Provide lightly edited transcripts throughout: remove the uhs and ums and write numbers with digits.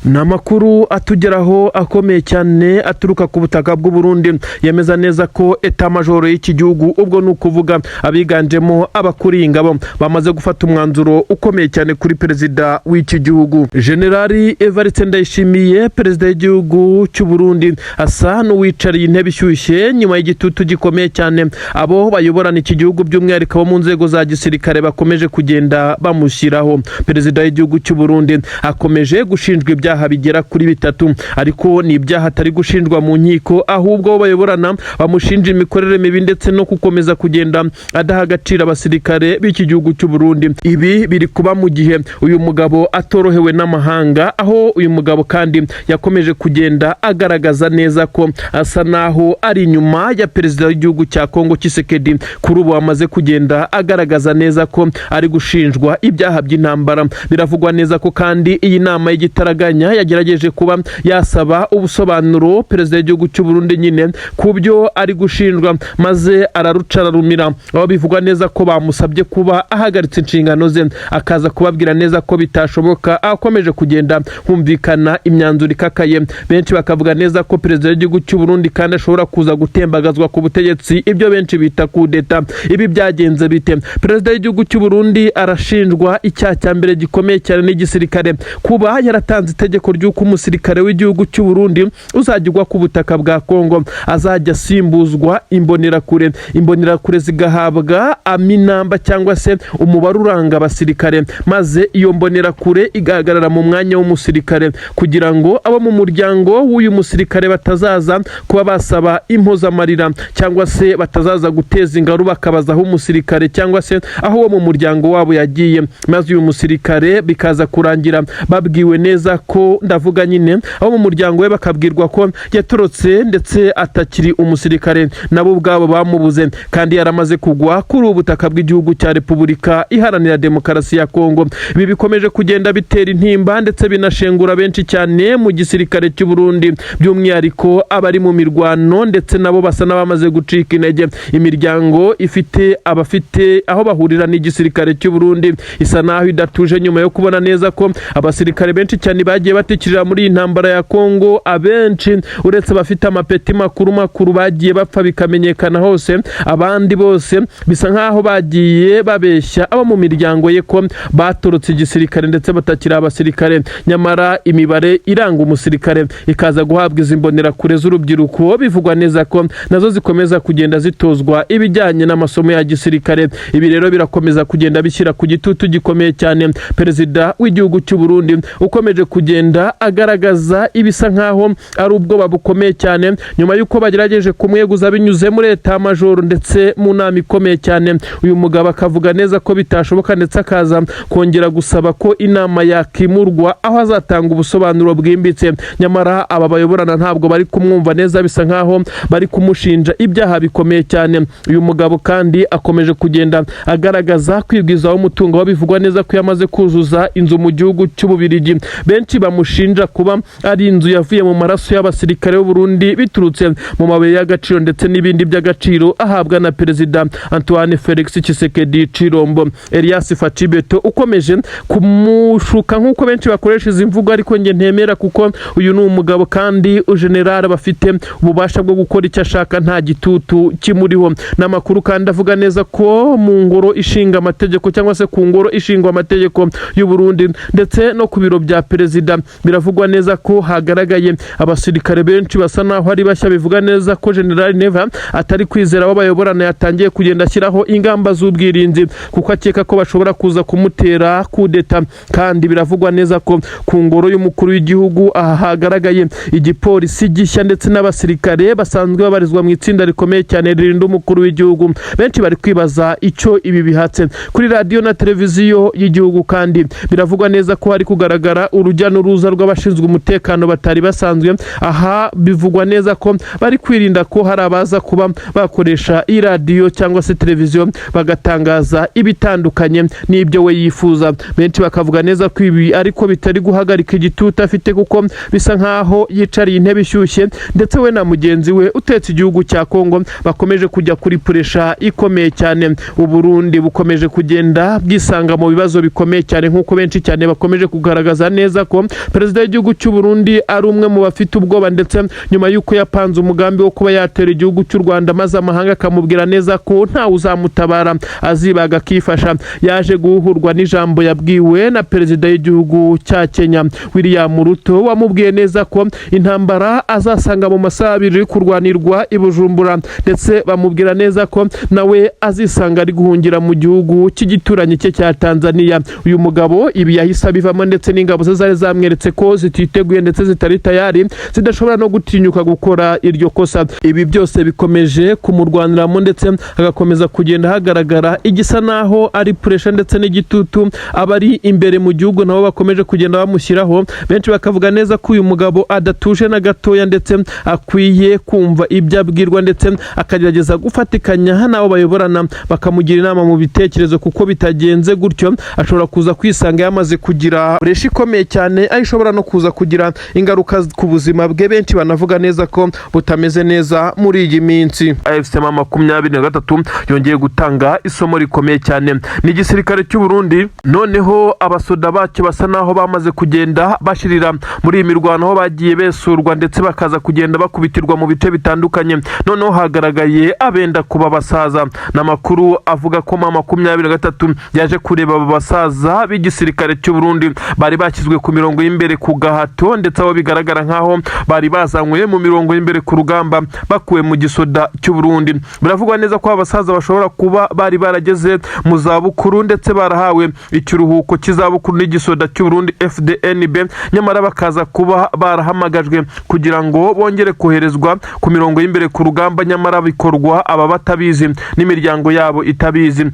Namakuru atugeraho akomeye cyane aturuka ku butaka bw'u Burundi yemeza neza ko etamajoro y'iki gihugu ubwo nukuvuga abiganjemo abakuriye ingabo bamaze gufata umwanzuro ukomeye cyane kuri perezida w'iki gihugu. Generali Evariste Ndayishimiye, perezida w'igihugu cy'u Burundi, asa n'uwicariye intebe ishyushye nyuma y'igitutu gikomeye cyane abo bayoborana iki gihugu by'umwihariko bo mu nzego za gisirikare bakomeje kugenda bamushyiraho. Perezida w'igihugu cy'u Burundi akomeje gushinjwa ibyaha bigera kuri bitatu, ariko ni ibyaha atari gushinjwa mu nkiko, ahubwo bayoborana bamushinja imikorere mibi ndetse no gukomeza kugenda adaha agaciro abasirikare b'iki gihugu cy'u Burundi. Ibi biri kuba mu gihe uyu mugabo atorohewe n'amahanga, aho uyu mugabo kandi yakomeje kugenda agaragaza neza ko asa naho ari inyuma ya perezida w'igihugu cya Kongo Tshisekedi. Kuri ubu amaze kugenda agaragaza neza ko ari gushinjwa ibyaha by'intambara. Biravugwa neza ko kandi iyi nama y'igitaraganya yagerageje kuba yasaba ubusobanuro perezida w'igihugu cy'u Burundi nyine ku byo ari gushinjwa, maze ararucararumira. Aho bivugwa neza ko bamusabye kuba ahagaritse inshingano ze, akaza kubabwira neza ko bitashoboka. Akomeje kugenda humvikana imyanzuro ikakaye, benshi bakavuga neza ko perezida w'igihugu cy'u Burundi kandi ashobora kuza gutembagazwa ku butegetsi, ibyo benshi bita kudeta. Ibi byagenze bite? Perezida w'igihugu cy'u Burundi arashinjwa icyaha cya mbere gikomeye cyane n'igisirikare, kuba yaratanze itegeko ry'uko umusirikare w'igihugu cy'u Burundi uzajya ku butaka bwa Kongo azajya asimbuzwa imbonerakure. Imbonerakure zigahabwa aminamba cyangwa se umubare uranga abasirikare, maze iyo mbonerakure igahagarara mu mwanya w'umusirikare kugira ngo abo mu muryango w'uyu musirikare batazaza kuba basaba impozamarira cyangwa se batazaza guteza ingaru bakabaza aho umusirikare cyangwa se aho uwo mu muryango wabo yagiye, maze uyu musirikare bikaza kurangira babwiwe neza ko, ndavuga nyine abo mu muryango we bakabwirwa ko yatorotse ndetse atakiri umusirikare, nabo ubwabo bamubuze kandi yaramaze kugwa kuri ubutaka bw'igihugu cya Repubulika Iharanira Demokarasi ya Kongo. Ibi bikomeje kugenda bitera intimba ndetse binashengura benshi cyane mu gisirikare cy'u Burundi, by'umwihariko abari mu mirwano ndetse nabo basa n'abamaze gucika intege. Imiryango ifite abafite aho bahurira n'igisirikare cy'u Burundi isa naho idatuje nyuma yo kubona neza ko abasirikare benshi cyane bagiye batikirira muri iyi ntambara ya Kongo. Abenshi uretse bafite amapeti makuru bagiye bapfa bikamenyekana hose, abandi bose bisa nkaho bagiye babeshya abo mu miryango ye ko batorotse igisirikare ndetse batakira abasirikare, nyamara imibare iranga umusirikare ikaza guhabwa izi mbonerakure z'urubyiruko. Bivugwa neza ko nazo zikomeza kugenda zitozwa ibijyanye n'amasomo ya gisirikare. Ibi rero birakomeza kugenda bishyira ku gitutu gikomeye cyane perezida w'igihugu cy'u Burundi, ukomeje kugenda agaragaza ibisa nkaho ari ubwoba bukomeye cyane nyuma y'uko bagerageje kumweguza binyuze muri etamajoro ndetse mu nama ikomeye cyane. Uyu mugabo akavuga neza ko bitashoboka ndetse akaza kongera gusaba ko inama yakimurwa aho azatanga ubusobanuro bwimbitse, nyamara aba bayoborana ntabwo bari kumwumva neza, bisa nkaho bari kumushinja ibyaha bikomeye cyane. Uyu mugabo kandi akomeje kugenda agaragaza kwibwizaho umutungo, aho bivugwa neza ko yamaze kuzuza inzu mu gihugu cy'Ububirigi. Benshi bamushinja kuba ari inzu yavuye mu maraso y'abasirikare b'u Burundi biturutse mu mabuye y'agaciro ndetse n'ibindi by'agaciro ahabwa na perezida Antoine Felix Tshisekedi Chilombo. Elias Facibeto ukomeje kumushuka nk'uko benshi bakoresha izi mvugo, ariko nge ntemera kuko uyu ni umugabo kandi general bafite ububasha bwo gukora icyo ashaka, nta gitutu kimuriho. N'amakuru kandi avuga neza ko mu ngoro ishinga amategeko cyangwa se ku ngoro ishingwa amategeko y'u Burundi ndetse no ku biro bya perezida biravugwa neza ko hagaragaye abasirikare benshi basa naho ari bashya. Bivuga neza ko General Neva atari kwizera abo bayoborana, yatangiye kugenda ashyiraho ingamba z'ubwirinzi kuko akeka ko bashobora kuza kumutera kudeta. Kandi biravugwa neza ko ku ngoro y'umukuru w'igihugu aha hagaragaye igipolisi gishya ndetse n'abasirikare basanzwe babarizwa mu itsinda rikomeye cyane ririnda umukuru w'igihugu. Benshi bari kwibaza icyo ibi bihatse. Kuri radio na televiziyo y'igihugu kandi biravugwa neza ko hari kugaragara urujya n'uruza rw'abashinzwe umutekano batari basanzwe. Aha bivugwa neza ko bari kwirinda ko hari abaza kuba bakoresha radio cyangwa se televiziyo bagatangaza ibitandukanye n'ibyo we yifuza. Benshi bakavuga neza ko ibi ariko bitari guhagarika igitutu afite, kuko bisa nkaho yicariye intebe ishyushye ndetse we na mugenzi we utetse igihugu cya Kongo bakomeje kujya kuri puresha ikomeye cyane. U Burundi bukomeje kugenda bwisanga mu bibazo bikomeye cyane, nk'uko benshi cyane bakomeje kugaragaza neza ko perezida w'igihugu cy'u Burundi ari umwe mu bafite ubwoba, ndetse nyuma y'uko yapanze umugambi wo kuba yatera igihugu cy'u Rwanda maze amahanga akamubwira neza ko ntawe uzamutabara azibaga akifasha. Yaje guhurwa n'ijambo yabwiwe na perezida w'igihugu cya Kenya William Ruto, wamubwiye neza ko intambara azasanga mu masaha abiri kurwanirwa i Bujumbura, ndetse bamubwira neza ko nawe azisanga ari guhungira mu gihugu cy'igituranyi cye cya Tanzania. Uyu mugabo ibi yahise abivamo, ndetse n'ingabo ze zari zamweretse ko zititeguye ndetse zitari tayari, zidashobora no gutinyuka gukora iryo kosa. Ibi byose bikomeje kumurwaniramo, ndetse agakomeza kugenda hagaragara igisa naho ari pressure ndetse n'igitutu abari imbere mu gihugu nabo bakomeje kugenda bamushyiraho. Benshi bakavuga neza ko uyu mugabo adatuje na gatoya, ndetse akwiye kumva ibyo abwirwa, ndetse akagerageza gufatikanya n'abo bayoborana bakamugira inama mu bitekerezo, kuko bitagenze gutyo ashobora kuza kwisanga yamaze kugira pressure ikomeye cyane, aho ishobora no kuza kugira ingaruka ku buzima bwe. Benshi banavuga neza ko butameze neza muri iyi minsi. AFC 23 yongeye gutanga isomo rikomeye cyane n'igisirikare cy'u Burundi. Noneho abasoda bacyo basa naho bamaze kugenda bashirira muri iyi mirwano, aho bagiye besurwa ndetse bakaza kugenda bakubitirwa mu bice bitandukanye. Noneho hagaragaye abenda kuba basaza, n'amakuru avuga ko 23 yaje kureba aba basaza b'igisirikare cy'u Burundi bari bakizwe ku mirongo y'imbere ku gahato, ndetse abo bigaragara nkaho bari bazanywe mu mirongo y'imbere ku rugamba bakuwe mu gisoda cy'u Burundi. Biravugwa neza ko abasaza bashobora kuba bari barageze mu zabukuru, ndetse barahawe ikiruhuko cy'izabukuru n'igisoda cy'u Burundi FDNB, nyamara bakaza kuba barahamagajwe kugira ngo bongere koherezwa ku mirongo y'imbere ku rugamba, nyamara bikorwa aba batabizi n'imiryango yabo itabizi.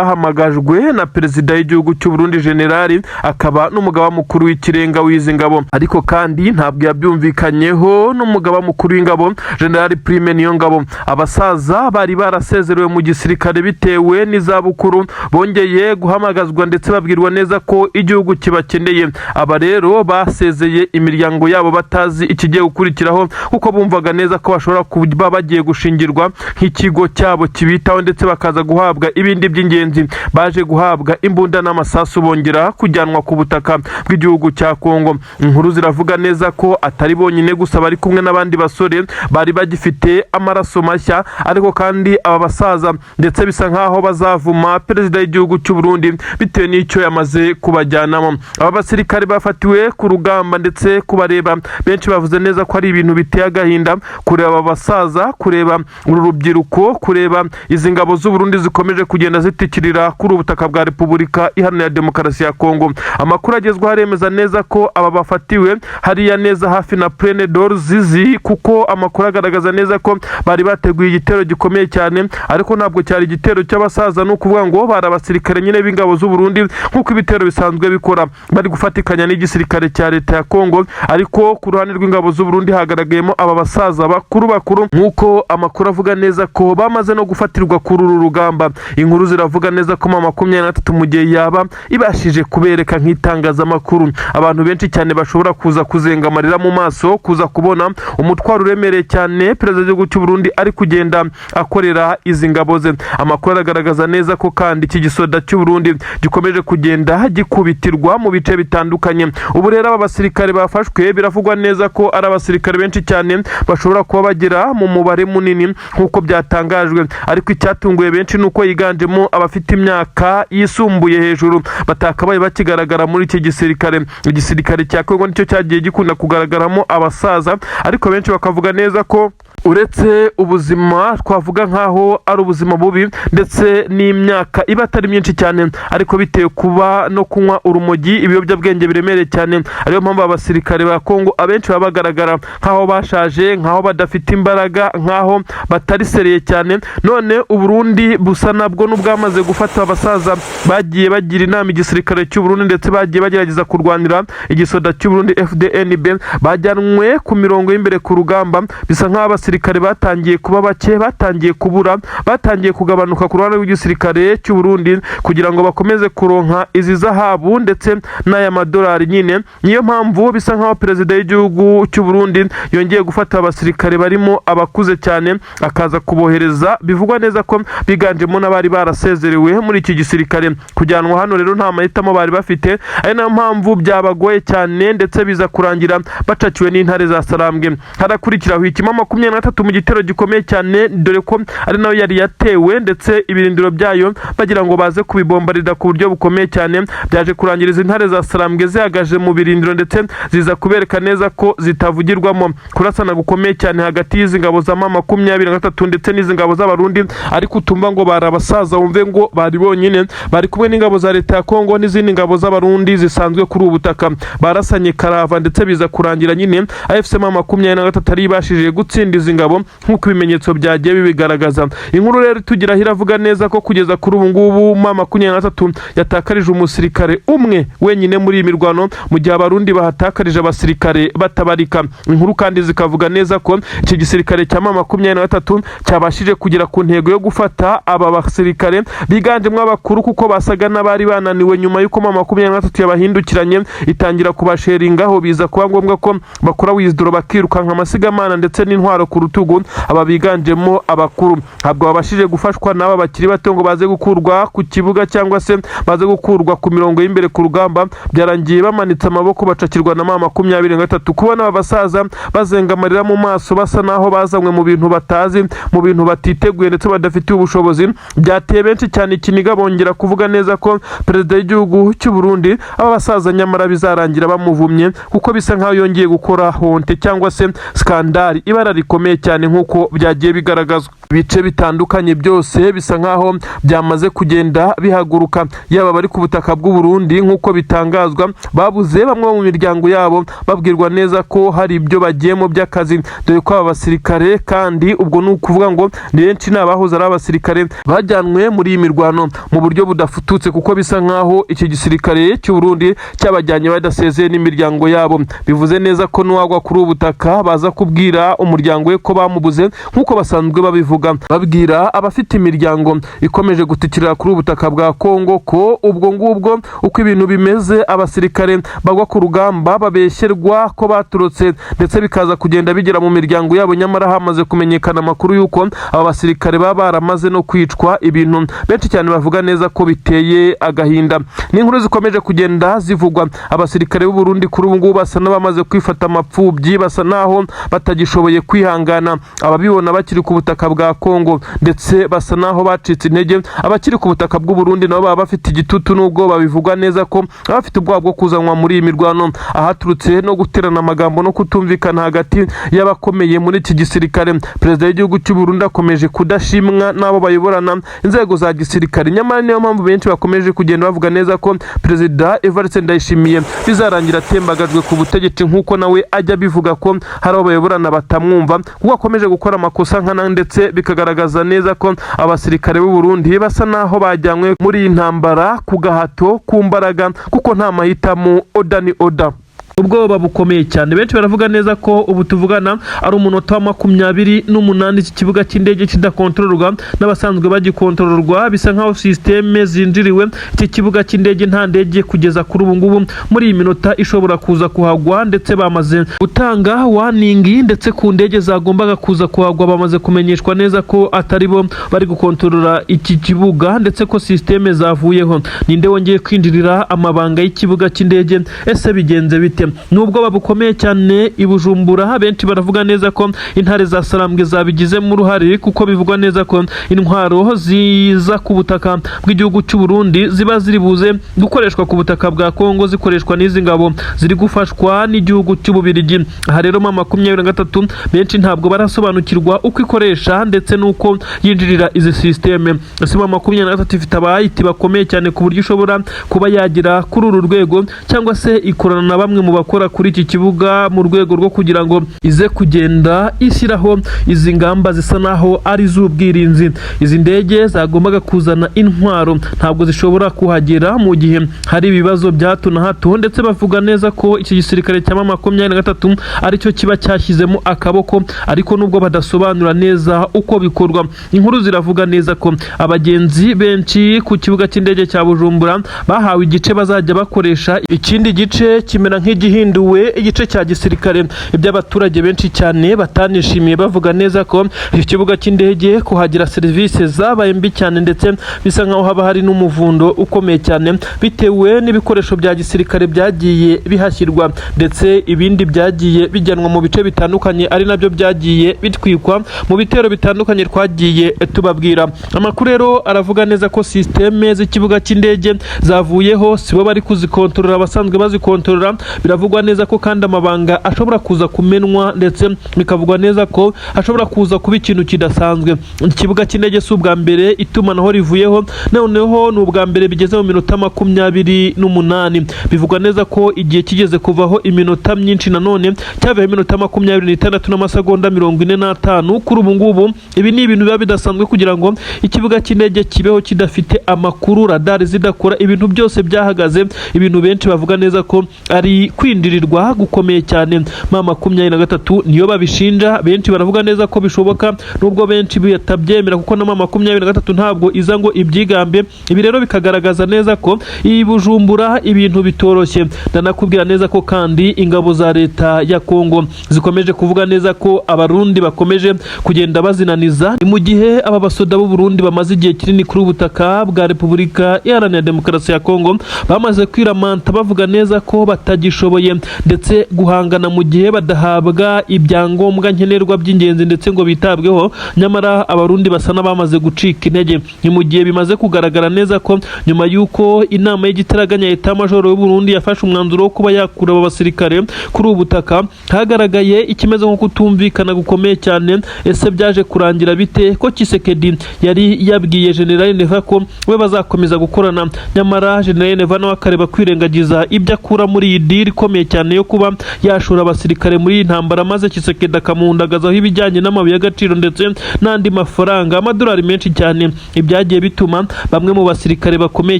Bahamagajwe na perezida w'igihugu cy'u Burundi generali, akaba n'umugaba mukuru w'ikirenga w'izi ngabo, ariko kandi ntabwo yabyumvikanyeho n'umugaba mukuru w'ingabo generali Prime Niyongabo. Abasaza bari barasezerewe mu gisirikare bitewe n'izabukuru bongeye guhamagazwa, ndetse babwirwa neza ko igihugu kibakeneye. Aba rero basezeye imiryango yabo batazi ikigiye gukurikiraho, kuko bumvaga neza ko bashobora kuba bagiye gushingirwa nk'ikigo cyabo kibitaho, ndetse bakaza guhabwa ibindi by'ingenzi. Baje guhabwa imbunda n'amasasu, bongera kujyanwa ku butaka bw'igihugu cya Kongo. Inkuru ziravuga neza ko atari bonyine gusa bari kumwe n'abandi basore bari bagifite amaraso mashya, ariko kandi aba basaza ndetse bisa nkaho bazavuma perezida w'igihugu cy'u Burundi bitewe n'icyo yamaze kubajyanamo. Aba basirikare bafatiwe ku rugamba, ndetse kubareba benshi bavuze neza ko ari ibintu biteye agahinda kureba aba basaza, kureba uru rubyiruko, kureba izi ngabo z'u Burundi zikomeje kugenda zitikirira kuri ubutaka bwa Repubulika Iharanira Demokarasi ya Kongo. Amakuru agezweho aremeza neza ko aba bafatiwe hariya neza hafi na Plaine d'Orzizi, kuko amakuru agaragaza neza ko bari bateguye igitero gikomeye cyane, ariko ntabwo cyari igitero cy'abasaza, no kuvuga ngo bari abasirikare nyine b'ingabo z'u Burundi nk'uko ibitero bisanzwe bikora, bari gufatikanya n'igisirikare cya leta ya Kongo. Ariko ku ruhande rw'ingabo z'u Burundi hagaragayemo aba basaza bakuru, nk'uko amakuru avuga neza ko bamaze no gufatirwa kuri uru rugamba. Inkuru ziravuga neza ko 23 mu gihe yaba ibashije kubereka nk'itangazamakuru, abantu benshi cyane bashobora kuza kuzenga amarira mu maso, kuza kubona umutwaro uremereye cyane perezida w'igihugu cy'u Burundi ari kugenda akorera izi ngabo ze. Amakuru aragaragaza neza ko kandi iki gisoda cy'u Burundi gikomeje kugenda gikubitirwa mu bice bitandukanye. Ubu rero aba basirikare bafashwe biravugwa neza ko ari abasirikare benshi cyane, bashobora kuba bagera mu mubare munini nk'uko byatangajwe, ariko icyatunguye benshi nuko yiganjemo abafite imyaka yisumbuye hejuru, batakabaye bakigaragara muri iki gisirikare. Igisirikare cya Kongo nicyo cyagiye gikunda kugaragaramo abasaza, ariko benshi bakavuga neza ko uretse ubuzima twavuga nkaho ari ubuzima bubi ndetse n'imyaka iba atari myinshi cyane, ariko bitewe kuba no kunywa urumogi, ibiyobyabwenge biremereye cyane, ariyo mpamvu abasirikare ba Kongo abenshi baba bagaragara nkaho bashaje, nkaho badafite imbaraga, nkaho batari sereye cyane. None Uburundi busa nabwo n'ubwamaze gufata abasaza bagiye bagira inama igisirikare cy'u Burundi, ndetse bagiye bagerageza kurwanira igisoda cy'u Burundi FDNB, bajyanwe ku mirongo y'imbere ku rugamba. Bisa nkaho abasirikare batangiye kuba bake, batangiye kubura, batangiye kugabanuka ku ruhande rw'igisirikare cy'u Burundi kugira ngo bakomeze kuronka izi zahabu ndetse n'aya madolari nyine. Niyo mpamvu bisa nkaho perezida w'igihugu cy'u Burundi yongeye gufata abasirikare barimo abakuze cyane akaza kubohereza, bivugwa neza ko biganjemo n'abari barasezerewe muri iki gisirikare. Kujyanwa hano rero nta mahitamo bari bafite, ari nayo mpamvu byabagoye cyane ndetse biza kurangira bacakiwe n'intare za Sarambwe. Harakurikiraho ikima 23 mu gitero gikomeye cyane, dore ko ari nayo yari yatewe ndetse ibirindiro byayo bagira ngo baze kubibombarira ku buryo bukomeye cyane. Byaje kurangiriza intare za Sarambwe zihagaje mu birindiro ndetse ziza kubereka neza ko zitavugirwamo. Kurasana gukomeye cyane hagati y'izi ngabo za 23 ndetse n'izi ngabo z'abarundi, ariko utumva ngo bari abasaza wumve ngo bari bonyine, bari kumwe n'ingabo za leta ya Kongo n'izindi ngabo z'abarundi zisanzwe kuri ubutaka. Barasanye karava ndetse biza kurangira nyine AFC 23 ari bashije gutsinda izi ngabo nk'uko ibimenyetso byagiye bibigaragaza. Inkuru rero tugira hiravuga neza ko kugeza kuri ubu ngubu 23 yatakarije umusirikare umwe wenyine muri iyi mirwano, mu gihe abarundi bahatakarije abasirikare batabarika. Inkuru kandi zikavuga neza ko iki gisirikare cya 23 cyabashije kugera ku ntego yo gufata aba basirikare biganjemo abakuru, kuko basaga n'abari bananiwe nyuma y'uko 23 yabahindukiranye itangira kubasheringaho. Biza kuba ngombwa ko bakora wizidoro bakirukanka amasigamana ndetse n'intwaro ku rutugu. Aba biganjemo abakuru ntabwo babashije gufashwa n'aba bakiri bato ngo baze gukurwa ku kibuga cyangwa se baze gukurwa ku mirongo y'imbere ku rugamba. Byarangiye bamanitse amaboko bacakirwa na 23. Kubona aba basaza bazenga amarira mu maso basa naho bazanywe mu bintu batazi, mu bintu batiteguye ndetse badafitiye ubushobozi, byateye benshi cyane ikiniga bongera kuvuga neza ko perezida w'igihugu cy'u Burundi aba basaza nyamara bizarangira bamuvumye, kuko bisa nkaho yongeye gukora honte cyangwa se skandali, ibara rikomeye cyane nk'uko byagiye bigaragazwa. Ibice bitandukanye byose bisa nkaho byamaze kugenda bihaguruka, yaba bari ku butaka bw'u Burundi nk'uko bitangazwa babuze bamwe mu miryango yabo, babwirwa neza ko hari ibyo bagiyemo by'akazi, dore ko aba basirikare kandi ubwo ni ukuvuga ngo ni benshi n'abahoze ari abasirikare bajyanwe muri iyi mirwano mu buryo budafututse, kuko bisa nkaho iki gisirikare cy'u Burundi cyabajyanye badasezeye n'imiryango yabo. Bivuze neza ko nuwagwa kuri ubutaka baza kubwira umuryango we ko bamubuze, nk'uko basanzwe babivuga, babwira abafite imiryango ikomeje gutikirira kuri ubutaka bwa Kongo ko ubwo ngubwo uko ibintu bimeze abasirikare bagwa ku rugamba babeshyerwa ko baturutse, ndetse bikaza kugenda bigera mu miryango yabo, nyamara hamaze kumenyekana amakuru y'uko aba basirikare baba baramaze no kwicwa. Ibintu benshi cyane bavuga neza ko biteye agahinda. N'inkuru zikomeje kugenda zivugwa, abasirikare b'u Burundi kuri ubu ngubu basa n'abamaze kwifata amapfubyi, basa naho batagishoboye kwihangana ababibona bakiri ku butaka bwa Kongo, ndetse basa naho bacitse intege. Abakiri ku butaka bw'u Burundi nabo baba bafite igitutu n'ubwoba, bivugwa neza ko bafite ubwoba bwo kuzanwa muri iyi mirwano, ahaturutse no guterana amagambo no kutumvikana hagati y'abakomeye muri iki gisirikare. Perezida w'igihugu cy'u Burundi akomeje kudashimwa n'abo bayoborana inzego za gisirikare, nyamara niyo mpamvu benshi bakomeje kugenda bavuga neza ko Perezida Evariste Ndayishimiye bizarangira atembagajwe ku butegetsi, nk'uko nawe ajya bivuga ko hari abo bayoborana batamwumva, kuko akomeje gukora amakosa nkana, ndetse bikagaragaza neza ko abasirikare b'u Burundi basa naho bajyanywe muri iyi ntambara ku gahato, ku mbaraga, kuko nta mahitamo, oda ni oda. Ubwoba bukomeye cyane, benshi baravuga neza ko ubu tuvugana ari umunota wa 28 iki kibuga cy'indege kidakontororwa n'abasanzwe bagikontororwa. Bisa nkaho systeme zinjiriwe iki kibuga cy'indege, nta ndege kugeza kuri ubu ngubu muri iyi minota ishobora kuza kuhagwa, ndetse bamaze gutanga warning, ndetse ku ndege zagombaga kuza kuhagwa bamaze kumenyeshwa neza ko atari bo bari gukontorora iki kibuga, ndetse ko systeme zavuyeho. Ninde wongeye kwinjirira amabanga y'ikibuga cy'indege? Ese bigenze bite? Nubwo babukomeye cyane i Bujumbura, benshi baravuga neza ko intare za Sarambwe zabigizemo uruhare, kuko bivugwa neza ko intwaro ziza ku butaka bw'igihugu cy'u Burundi ziba ziri buze gukoreshwa ku butaka bwa Kongo, zikoreshwa n'izi ngabo ziri gufashwa n'igihugu cy'u Bubiligi. Aha rero 23 benshi ntabwo barasobanukirwa uko ikoresha ndetse nuko yinjirira izi systeme. Ese 23 ifite abayiti bakomeye cyane ku buryo ishobora kuba yagira kuri uru rwego, cyangwa se ikorana na bamwe mu bakora kuri iki kibuga mu rwego rwo kugira ngo ize kugenda ishyiraho izi ngamba zisa naho ari iz'ubwirinzi. Izi ndege zagombaga kuzana intwaro ntabwo zishobora kuhagera mu gihe hari ibibazo bya hato na hato, ndetse bavuga neza ko iki gisirikare cya M23 aricyo kiba cyashyizemo akaboko, ariko nubwo badasobanura neza uko bikorwa. Inkuru ziravuga neza ko abagenzi benshi ku kibuga cy'indege cya Bujumbura bahawe igice bazajya bakoresha, ikindi gice kimera nk'igihinduwe igice cya gisirikare. Iby'abaturage benshi cyane batanishimiye, bavuga neza ko iki kibuga cy'indege kuhagira serivisi zabaye mbi cyane, ndetse bisa nkaho haba hari n'umuvundo ukomeye cyane bitewe n'ibikoresho bya gisirikare byagiye bihashyirwa, ndetse ibindi byagiye bijyanwa mu bice bitandukanye, ari nabyo byagiye bitwikwa mu bitero bitandukanye twagiye tubabwira. Amakuru rero aravuga neza ko systeme z'ikibuga cy'indege zavuyeho, sibo bari kuzikontorora, abasanzwe bazikontorora. Biravugwa neza ko kandi amabanga ashobora kuza kumenwa, ndetse bikavugwa neza ko ashobora kuza kuba ikintu kidasanzwe. Ikibuga cy'indege si ubwa mbere itumanaho rivuyeho, noneho ni ubwa mbere bigeze mu minota 28. Bivugwa neza ko igihe kigeze kuvaho iminota myinshi, nanone cyabaye iminota 26 n'amasegonda 45. Kuri ubu ngubu ibi ni ibintu biba bidasanzwe kugira ngo ikibuga cy'indege kibeho kidafite amakuru, radar zidakora, ibintu byose byahagaze. Ibintu benshi bavuga neza ko ari kwindirirwa gukomeye cyane. M23 niyo babishinja, benshi baravuga neza ko bishoboka, nubwo benshi batabyemera kuko na M23 ntabwo iza ngo ibyigambe. Ibi rero bikagaragaza neza ko iyi Bujumbura ibintu bitoroshye. Ndanakubwira neza ko kandi ingabo za leta ya Kongo zikomeje kuvuga neza ko abarundi bakomeje kugenda bazinaniza, mu gihe aba basoda b'u Burundi bamaze igihe kinini kuri ubutaka bwa Repubulika Iharanira Demokarasi ya Kongo, bamaze kwiramanta bavuga neza ko batagishoboye ndetse guhangana mu gihe badahabwa ibyangombwa nkenerwa by'ingenzi ndetse ngo bitabweho. Nyamara abarundi basa n'abamaze gucika intege, ni mu gihe bimaze kugaragara neza ko nyuma y'uko inama y'igitaraganya Etat Major y'u Burundi yafashe umwanzuro wo kuba yakura aba basirikare kuri ubu butaka, hagaragaye ikimeze nko kutumvikana gukomeye cyane. Ese byaje kurangira bite ko Tshisekedi yari yabwiye General Neva ko we bazakomeza gukorana, nyamara General Neva nawe akareba kwirengagiza ibyo akura muri iyi deal ikomeye cyane yo kuba yashora abasirikare muri iyi ntambara, maze Tshisekedi akamuhundagazaho ibijyanye n'amabuye y'agaciro ndetse n'andi mafaranga, amadolari menshi cyane. Ibyagiye bituma bamwe mu basirikare bakomeye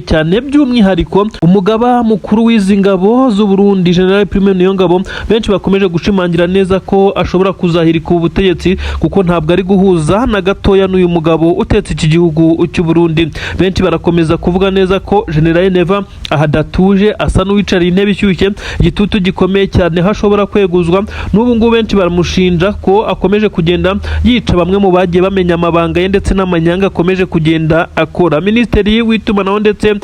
cyane, by'umwihariko umugaba mukuru w'izi ngabo z'u Burundi General Prime Niyongabo, benshi bakomeje gushimangira neza ko ashobora kuzahirika ubutegetsi, kuko ntabwo ari guhuza na gatoya n'uyu mugabo utetse iki gihugu cy'u Burundi. Benshi barakomeza kuvuga neza ko General Neva ahadatuje, asa n'uwicariye intebe ishyushye, igitutu gikomeye cyane hashobora kweguzwa. N'ubu ngubu benshi baramushinja ko akomeje kugenda yica bamwe mu bagiye bamenya amabanga ye ndetse n'amanyanga akomeje kugenda akora. Minisitiri w'itumanaho ndetse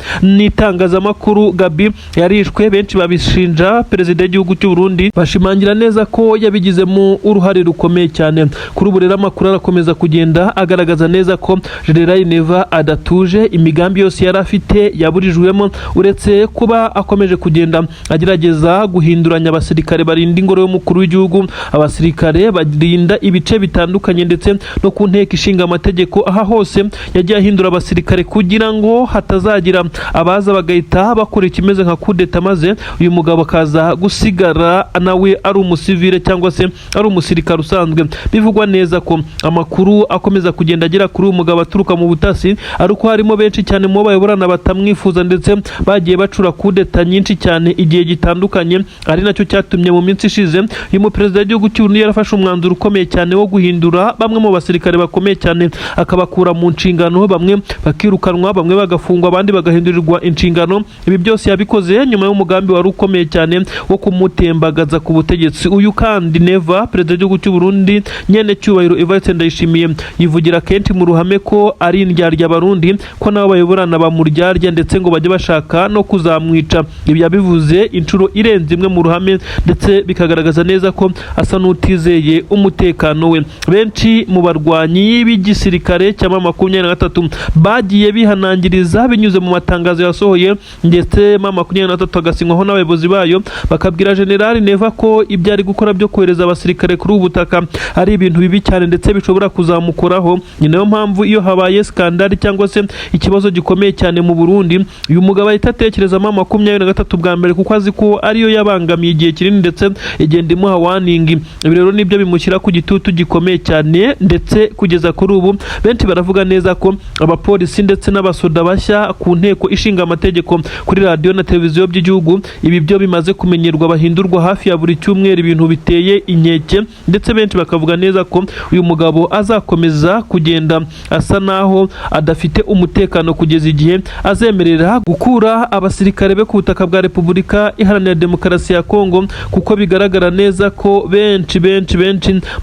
n'itangazamakuru Gabi yarishwe, benshi babishinja perezida w'igihugu cy'u Burundi, bashimangira neza ko yabigizemo uruhare rukomeye cyane. Kuri ubu rero amakuru arakomeza kugenda agaragaza neza ko General Neva adatuje, imigambi yose yari afite yaburijwemo, uretse kuba akomeje kugenda agerageza guhinduranya abasirikare barinda ingoro y'umukuru w'igihugu, abasirikare barinda ibice bitandukanye ndetse no ku nteko ishinga amategeko. Aha hose yagiye ahindura abasirikare kugira ngo hatazagira abaza bagahita bakora ikimeze nka kudeta, maze uyu mugabo akaza gusigara nawe ari umusivile cyangwa se ari umusirikare usanzwe. Bivugwa neza ko amakuru akomeza kugenda agera kuri uyu mugabo aturuka mu butasi, ariko harimo benshi cyane mu bayoborana batamwifuza ndetse bagiye bacura kudeta nyinshi cyane igihe gitandukanye. Ari nacyo cyatumye mu minsi ishize uyu muperezida w'igihugu cy'u Burundi yarafashe umwanzuro ukomeye cyane wo guhindura bamwe mu basirikare bakomeye cyane, akabakura mu nshingano, bamwe bakirukanwa, bamwe bagafungwa, abandi bagahindurirwa inshingano. Ibi byose yabikoze nyuma y'umugambi wari ukomeye cyane wo kumutembagaza ku butegetsi. Uyu kandi Neva, perezida w'igihugu cy'u Burundi nyene cyubahiro Evariste Ndayishimiye, yivugira kenshi mu ruhame ko ari indyarya abarundi, ko nabo bayoborana bamuryarya ndetse ngo bajye bashaka no kuzamwica. Ibi yabivuze inshuro irenze imwe mu ruhame, ndetse bikagaragaza neza ko asa n'utizeye umutekano we. Benshi mu barwanyi b'igisirikare cya M23 bagiye bihanangiriza binyuze mu matangazo yasohoye, ndetse M23 agasinywaho n'abayobozi bayo, bakabwira General Neva ko ibyo ari gukora byo kohereza abasirikare kuri ubu butaka ari ibintu bibi cyane ndetse bishobora kuzamukoraho. Ni nayo mpamvu iyo habaye skandali cyangwa se ikibazo gikomeye cyane mu Burundi, uyu mugabo ahita atekereza M23 bwa mbere, kuko azi ko ari ariyo yabangamiye igihe kinini ndetse igenda imuha warning. Ibi rero nibyo bimushyira ku gitutu gikomeye cyane, ndetse kugeza kuri ubu benshi baravuga neza ko abapolisi ndetse n'abasoda bashya ku nteko ishinga amategeko kuri radio na televiziyo by'igihugu, ibi byo bimaze kumenyerwa, bahindurwa hafi ya buri cyumweru, ibintu biteye inkeke, ndetse benshi bakavuga neza ko uyu mugabo azakomeza kugenda asa naho adafite umutekano kugeza igihe azemerera gukura abasirikare be ku butaka bwa Repubulika Iharanira Demokarasi ya Kongo, kuko bigaragara neza ko benshi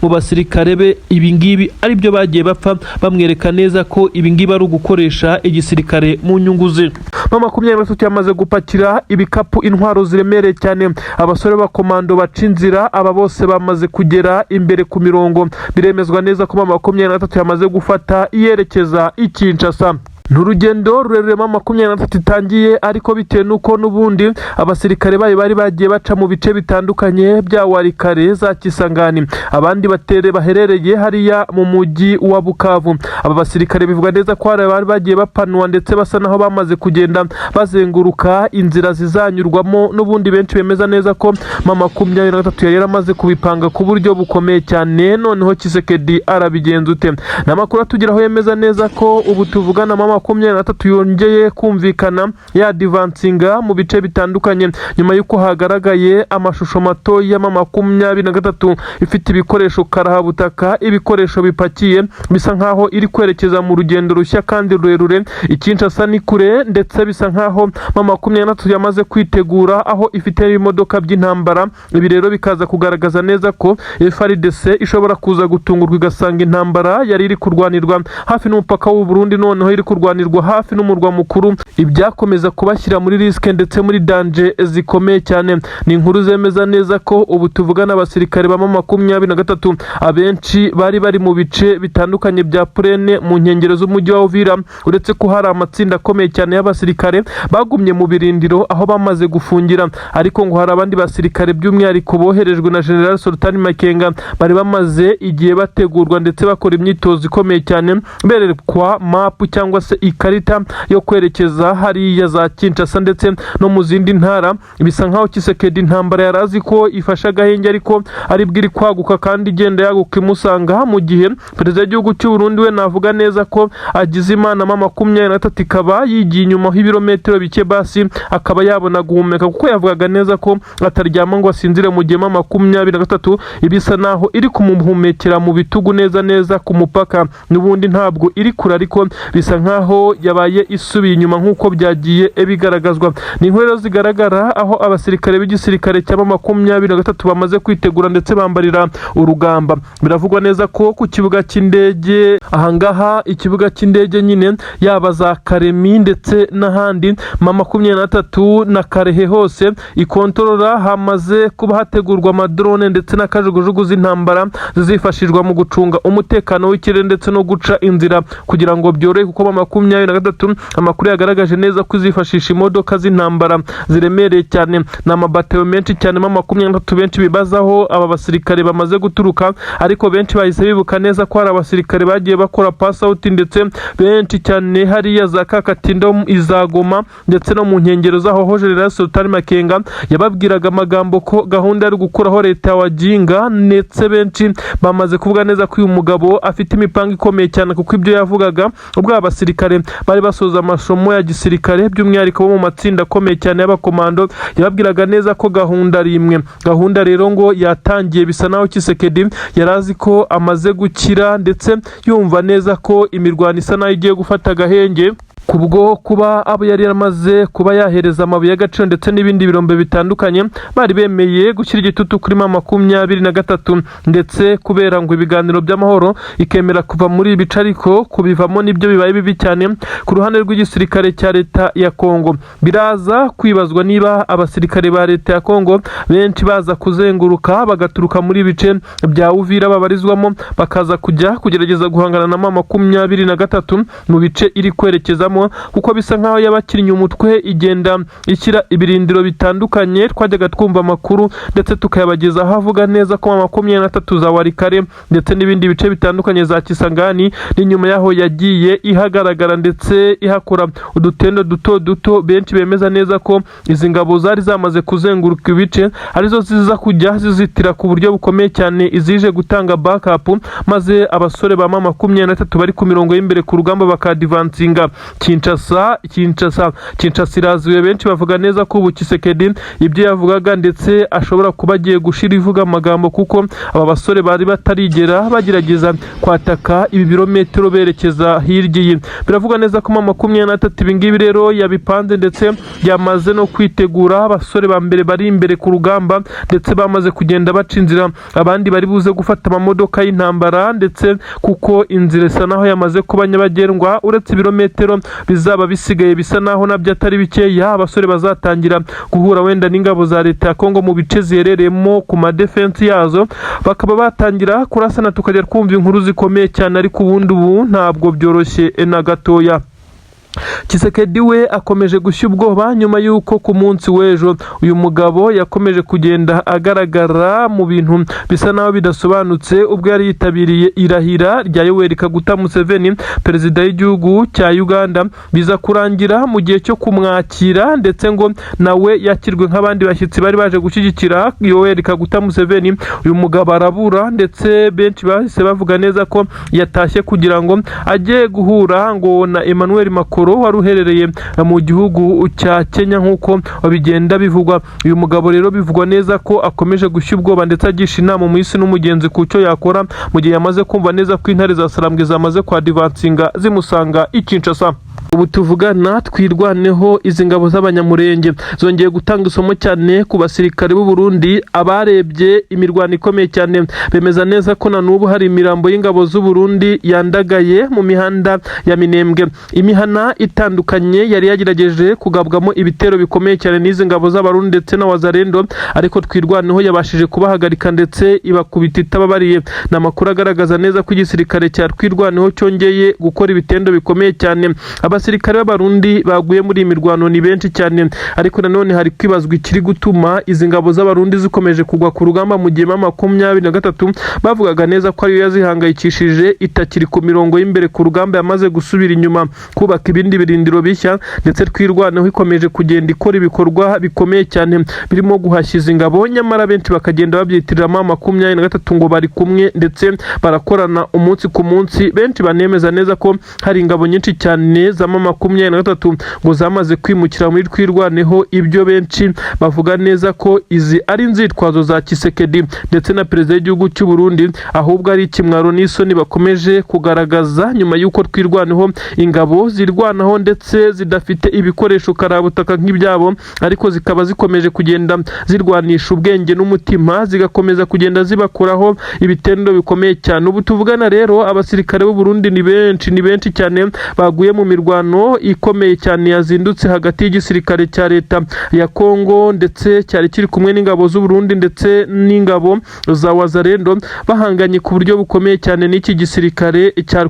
mu basirikare be ibingibi ari byo bagiye bapfa, bamwereka neza ko ibingibi ari ugukoresha igisirikare mu nyungu ze. Mama 23 yamaze gupakira ibikapu, intwaro ziremereye cyane, abasore b'abakomando baca inzira, aba bose bamaze kugera imbere ku mirongo. Biremezwa neza ko Mama 23 yamaze gufata yerekeza i Kinshasa. N'urugendo rurerure Mama 23 itangiye, ariko bitewe nuko n'ubundi abasirikare bayo bari bagiye baca mu bice bitandukanye bya Warikare, za Kisangani, abandi baherereye hariya mu mujyi wa Bukavu. Aba basirikare bivuga neza ko bari bagiye bapanwa, ndetse basa naho bamaze kugenda bazenguruka inzira zizanyurwamo. N'ubundi benshi bemeza neza ko Mama 23 yari amaze kubipanga ku buryo bukomeye cyane. Noneho Tshisekedi arabigenza ute? N'amakuru atugeraho yemeza neza ko ubu tuvugana Mama 23 yongeye kumvikana ya advancinga mu bice bitandukanye, nyuma yuko hagaragaye amashusho mato ya Mama 23 ifite ibikoresho karahabutaka, ibikoresho bipakiye, bisa nkaho iri kwerekeza mu rugendo rushya kandi rurerure. Kinshasa ni kure, ndetse bisa nkaho Mama 23 yamaze kwitegura, aho ifite imodoka by'intambara. Ibi rero bikaza kugaragaza neza ko FARDC ishobora kuza gutungurwa igasanga intambara yari iri kurwanirwa hafi n'umupaka w'u Burundi, noneho iri kurwanirwa hafi n'umurwa mukuru, ibyakomeza kubashyira muri risk ndetse muri danger zikomeye cyane. Ni inkuru zemeza neza ko ubu tuvugana abasirikare ba Mama 23 abenshi bari mu bice bitandukanye bya Plene mu nkengero z'umujyi wa Uvira, uretse ko hari amatsinda akomeye cyane y'abasirikare bagumye mu birindiro aho bamaze gufungira, ariko ngo hari abandi basirikare by'umwihariko boherejwe na General Sultan Makenga bari bamaze igihe bategurwa ndetse bakora imyitozo ikomeye cyane, berekwa map cyangwa se ikarita yo kwerekeza hariya za Kinshasa ndetse no mu zindi ntara. Bisa nkaho Tshisekedi intambara yarazi ko ifasha gahenge, ariko ari bwiri kwaguka kandi igenda yaguka imusanga, mu gihe perezida w'igihugu cy'u Burundi we navuga neza ko agize imana Mama 23 ikaba yigiye inyuma h'ibirometero bike basi akaba yabona guhumeka, kuko yavugaga neza ko ataryama ngo asinzire, mu gihe Mama 23 ibisa naho iri kumuhumekera mu bitugu neza ku mupaka. N'ubundi ntabwo iri kure, ariko bisa nkaho yabaye isubiye inyuma nk'uko byagiye bigaragazwa. Ni inkuru zigaragara aho abasirikare b'igisirikare cya Mama 23 bamaze kwitegura ndetse bambarira urugamba. Biravugwa neza ko ku kibuga cy'indege, ahangaha ikibuga cy'indege nyine, yaba za Karemi ndetse n'ahandi, Mama 23 na Karehe hose ikontorora, hamaze kuba hategurwa amadrone ndetse n'akajugujugu z'intambara zizifashishwa mu gucunga umutekano w'ikirere ndetse no guca inzira kugira ngo byorohe, kuko Mama 23 amakuru yagaragaje neza ko izifashisha imodoka z'intambara ziremereye cyane, n'amabatero menshi cyane. Mama 23 benshi bibazaho aba basirikare bamaze guturuka, ariko benshi bahise bibuka neza ko hari abasirikare bagiye bakora pass out, ndetse benshi cyane hariya za Kakatindo, Izagoma ndetse no mu nkengero zaho General Sultan Makenga yababwiraga amagambo ko gahunda ari gukuraho leta ya Wajinga, ndetse benshi bamaze kuvuga neza ko uyu mugabo afite imipango ikomeye cyane, kuko ibyo yavugaga ubwo abasirikare bari basoza amasomo ya gisirikare by'umwihariko bo mu matsinda akomeye cyane y'abakomando, yababwiraga neza ko gahunda ari imwe. Gahunda rero ngo yatangiye, bisa naho Tshisekedi yarazi ko amaze gukira, ndetse yumva neza ko imirwano isa naho igiye gufata agahenge, kubwo kuba abo yari yaramaze kuba yahereza amabuye y'agaciro ndetse n'ibindi birombe bitandukanye, bari bemeye gushyira igitutu kuri Mama 23, ndetse kubera ngo ibiganiro by'amahoro ikemera kuva muri ibice, ariko kubivamo nibyo bibaye bibi cyane ku ruhande rw'igisirikare cya leta ya Kongo. Biraza kwibazwa niba abasirikare ba leta ya Kongo benshi baza kuzenguruka bagaturuka muri ibice bya Uvira babarizwamo, bakaza kujya kugerageza guhangana na Mama 23 mu bice iri kwerekezamo, gushiramo kuko bisa nkaho yabakinnye umutwe igenda ishyira ibirindiro bitandukanye. Twajyaga twumva amakuru ndetse tukayabagezaho avuga neza ko 23 za Warikare ndetse n'ibindi bice bitandukanye za Kisangani n'inyuma yaho yagiye ihagaragara ndetse ihakora udutendo duto benshi bemeza neza ko izi ngabo zari zamaze kuzenguruka ibice arizo ziza kujya zizitira ku buryo bukomeye cyane izije gutanga backup, maze abasore ba 23 bari ku mirongo y'imbere ku rugamba bakadivansinga. Kinshasa irazuye, benshi bavuga neza ko ubu Tshisekedi ibyo yavugaga ndetse ashobora kuba agiye gushira ivuga amagambo kuko aba basore bari batarigera bagerageza kwataka ibi birometero berekeza hirya. Biravuga neza ko 23 ibingibi rero yabipanze ndetse yamaze no kwitegura. Abasore ba mbere bari imbere ku rugamba ndetse bamaze kugenda baca inzira, abandi bari buze gufata amamodoka y'intambara ndetse kuko inzira isa naho yamaze kuba nyabagendwa. Uretse ibirometero bizaba bisigaye bisa naho nabyo atari bikeya, abasore bazatangira guhura wenda n'ingabo za leta ya Kongo mu bice ziherereyemo ku madefense yazo, bakaba batangira kurasana tukajya twumva inkuru zikomeye cyane, ariko ubundi ubu ntabwo byoroshye na gatoya. Tshisekedi we akomeje gushya ubwoba nyuma y'uko ku munsi w'ejo uyu mugabo yakomeje kugenda agaragara mu bintu bisa naho bidasobanutse ubwo yari yitabiriye irahira rya Yoweri Kaguta Museveni, perezida w'igihugu cya Uganda, biza kurangira mu gihe cyo kumwakira ndetse ngo nawe yakirwe nk'abandi bashyitsi bari baje gushyigikira Yoweri Kaguta Museveni. Uyu mugabo arabura ndetse benshi bahise bavuga neza ko yatashye kugira ngo ajye guhura ngo na Emmanuel Macron wari uherereye mu gihugu cya Kenya nk'uko bigenda bivugwa. Uyu mugabo rero bivugwa neza ko akomeje gushya ubwoba ndetse agisha inama mu isi n'umugenzi ku cyo yakora mu gihe yamaze kumva neza ko intare za Sarambwe zamaze kwadivansinga zimusanga i Kinshasa. Ubu tuvugana twirwaneho izi ngabo z'abanyamurenge zongeye gutanga isomo cyane ku basirikare b'u Burundi. Abarebye imirwano ikomeye cyane bemeza neza ko na n'ubu hari imirambo y'ingabo z'u Burundi yandagaye mu mihanda ya Minembwe. Imihana itandukanye yari yagerageje kugabwamo ibitero bikomeye cyane n'izi ngabo z'abarundi ndetse na Wazalendo, ariko twirwaneho yabashije kubahagarika ndetse ibakubita itababariye. Na makuru agaragaza neza ko igisirikare cya twirwaneho cyongeye gukora ibitendo bikomeye cyane. Abasirikare b'abarundi baguye muri imirwano ni benshi cyane, ariko nanone hari kwibazwa ikiri gutuma izi ngabo z'abarundi zikomeje kugwa ku rugamba mu gihe 23 bavugaga neza ko ariyo yazihangayikishije itakiri ku mirongo y'imbere ku rugamba, yamaze gusubira inyuma kubaka ibindi birindiro bishya ndetse twirwaneho ikomeje kugenda ikora ibikorwa bikomeye cyane birimo guhashyiza ingabo, nyamara benshi bakagenda babyitirira 23 ngo bari kumwe ndetse barakorana umunsi ku munsi. Benshi banemeza neza ko hari ingabo nyinshi cyane za 23 ngo zamaze kwimukira muri twirwaneho. Ibyo benshi bavuga neza ko izi ari inzitwazo za Tshisekedi ndetse na perezida w'igihugu cy'u Burundi, ahubwo ari ikimwaro n'isoni bakomeje kugaragaza nyuma y'uko twirwaneho ingabo zirwanaho ndetse zidafite ibikoresho karabutaka nk'ibyabo, ariko zikaba zikomeje kugenda zirwanisha ubwenge n'umutima, zigakomeza kugenda zibakuraho ibitendo bikomeye cyane. Ubu tuvugana rero abasirikare b'u Burundi ni benshi cyane baguye mu mirwano ikomeye cyane yazindutse hagati y'igisirikare cya leta ya Kongo ndetse cyari kiri kumwe n'ingabo z'u Burundi ndetse n'ingabo za Wazalendo, bahanganye ku buryo bukomeye cyane n'iki gisirikare cya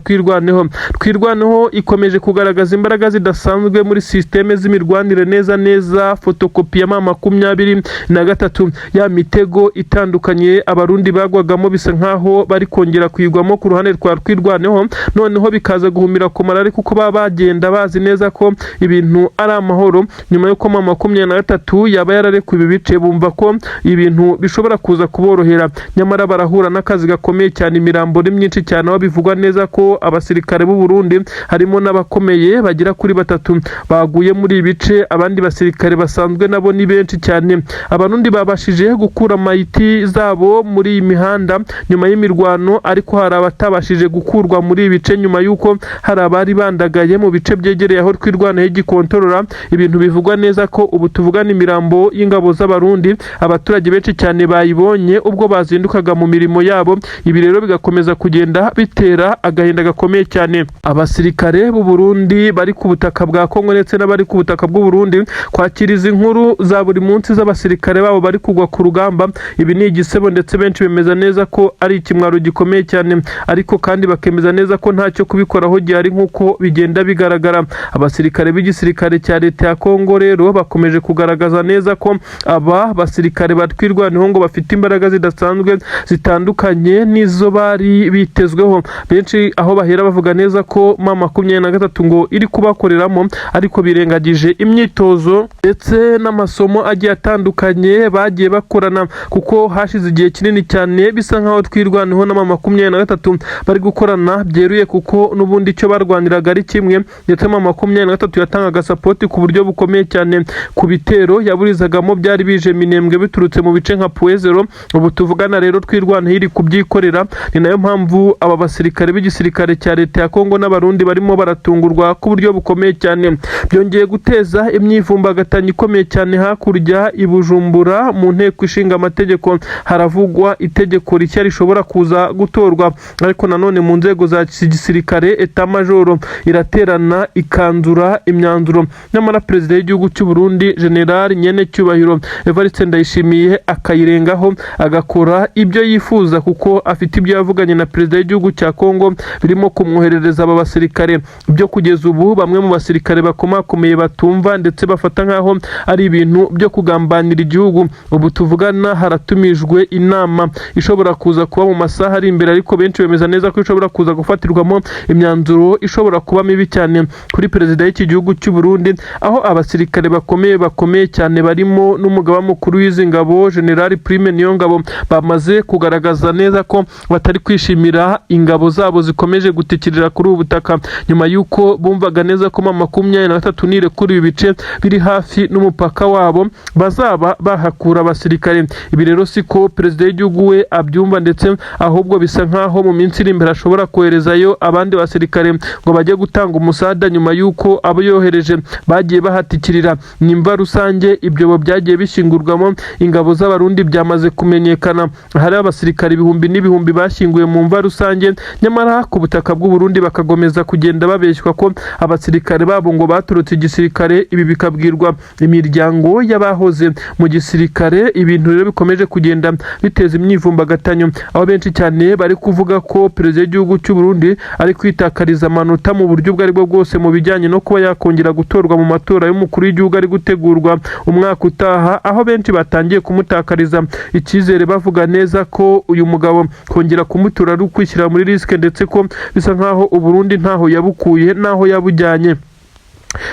twirwaneho ikomeje kugaragaza imbaraga zidasanzwe muri systeme z'imirwanire neza. Fotokopi ya 23 ya mitego itandukanye abarundi bagwagamo bisa nkaho bari kongera kwigwamo ku ruhande rwa twirwaneho, noneho bikaza guhumira ku marari kuko bagenda bazi neza ko ibintu ari amahoro. Nyuma y'uko 23 yaba yararekuye ibi bice, bumva ko ibintu bishobora kuza kuborohera, nyamara barahura n'akazi gakomeye cyane. Imirambo ni myinshi cyane, aho bivugwa neza ko abasirikare b'u Burundi harimo n'abakomeye bagera kuri 3 baguye muri ibice. Abandi basirikare basanzwe nabo ni benshi cyane. Abarundi babashije gukura mayiti zabo muri iyi mihanda nyuma y'imirwano, ariko hari abatabashije gukurwa muri ibice nyuma y'uko hari abari bandagaye mu bice byegereye aho twirwanaho igikontorora. Ibintu bivugwa neza ko ubu tuvugana imirambo y'ingabo z'abarundi abaturage benshi cyane bayibonye ubwo bazindukaga mu mirimo yabo. Ibi rero bigakomeza kugenda bitera agahinda gakomeye cyane. Abasirikare b'u Burundi abasirikari bari ku butaka bwa Kongo ndetse n'abari ku butaka bw'u Burundi kwakira izi nkuru za buri munsi z'abasirikare babo bari kugwa ku rugamba. Ibi ni igisebo ndetse benshi bemeza neza ko ari ikimwaro gikomeye cyane, ariko kandi bakemeza neza ko ntacyo kubikoraho gihari nk'uko bigenda bigaragara. Abasirikare b'igisirikare cya leta ya Kongo rero bakomeje kugaragaza neza ko aba basirikare batwirwanaho ngo bafite imbaraga zidasanzwe zitandukanye n'izo bari bitezweho. Benshi aho bahera bavuga neza ko M23 ngo iri kubakoreramo, ariko birengagije imyitozo ndetse n'amasomo agiye atandukanye bagiye bakorana, kuko hashize igihe kinini cyane bisa nkaho twirwanaho na M23 bari gukorana byeruye, kuko n'ubundi icyo barwaniraga ari kimwe, ndetse M23 yatangaga support ku buryo bukomeye cyane ku bitero yaburizagamo byari bije minembwe biturutse mu bice nka Puezero. Ubu tuvugana rero twirwanaho iri kubyikorera. Ni nayo mpamvu aba basirikare b'igisirikare cya leta ya Kongo n'abarundi barimo baratungurwa ku buryo bukomeye cyane. Byongeye guteza imyivumbagatanyo ikomeye cyane hakurya i Bujumbura mu nteko ishinga amategeko. Haravugwa itegeko rishya rishobora kuza gutorwa, ariko nanone mu nzego za gisirikare eta majoro iraterana ikanzura imyanzuro. Nyamara perezida w'igihugu cy'u Burundi General Nyene Cyubahiro Evariste Ndayishimiye akayirengaho agakora ibyo yifuza, kuko afite ibyo yavuganye na perezida w'igihugu cya Kongo birimo kumwoherereza aba basirikare. Ibyo kugeza ubu bamwe mu basirikare bakomakomeye batumva ndetse bafata nkaho ari ibintu byo kugambanira igihugu. Ubu tuvugana haratumijwe inama ishobora kuza kuba mu masaha ari imbere, ariko benshi bemeza neza ko ishobora kuza gufatirwamo imyanzuro ishobora kuba mibi cyane kuri perezida w'iki gihugu cy'u Burundi, aho abasirikare bakomeye cyane barimo n'umugaba mukuru w'izi ngabo General Prime Niyongabo bamaze kugaragaza neza ko batari kwishimira ingabo zabo zikomeje gutikirira kuri ubu butaka, nyuma y'uko bumvaga neza ko M23 nire kuri ibi bice biri hafi n'umupaka wabo bazaba bahakura abasirikare. Ibi rero siko perezida w'igihugu we abyumva, ndetse ahubwo bisa nkaho mu minsi iri imbere ashobora koherezayo abandi basirikare ngo bajye gutanga umusada, nyuma y'uko abo yohereje bagiye bahatikirira. Nimba rusange ibyo byagiye bishingurwamo ingabo z'abarundi byamaze kumenyekana. Hari abasirikare ibihumbi n'ibihumbi bashyinguye mu mva rusange, nyamara ku butaka bw'u Burundi bakagomeza kugenda babeshywa ko abasirikare babo ngo baturutse igisirikare. Ibi bikabwirwa imiryango y'abahoze mu gisirikare. Ibintu rero bikomeje kugenda biteza imyivumbagatanyo, aho benshi cyane bari kuvuga ko perezida w'igihugu cy'u Burundi ari kwitakariza amanota mu buryo ubwo ari bwo bwose mu bijyanye no kuba yakongera gutorwa mu matora y'umukuru w'igihugu ari gutegurwa umwaka utaha, aho benshi batangiye kumutakariza icyizere bavuga neza ko uyu mugabo kongera kumutora ari ukwishyira muri risike, ndetse ko bisa nkaho u Burundi ntaho yabukuye naho yabujyanye.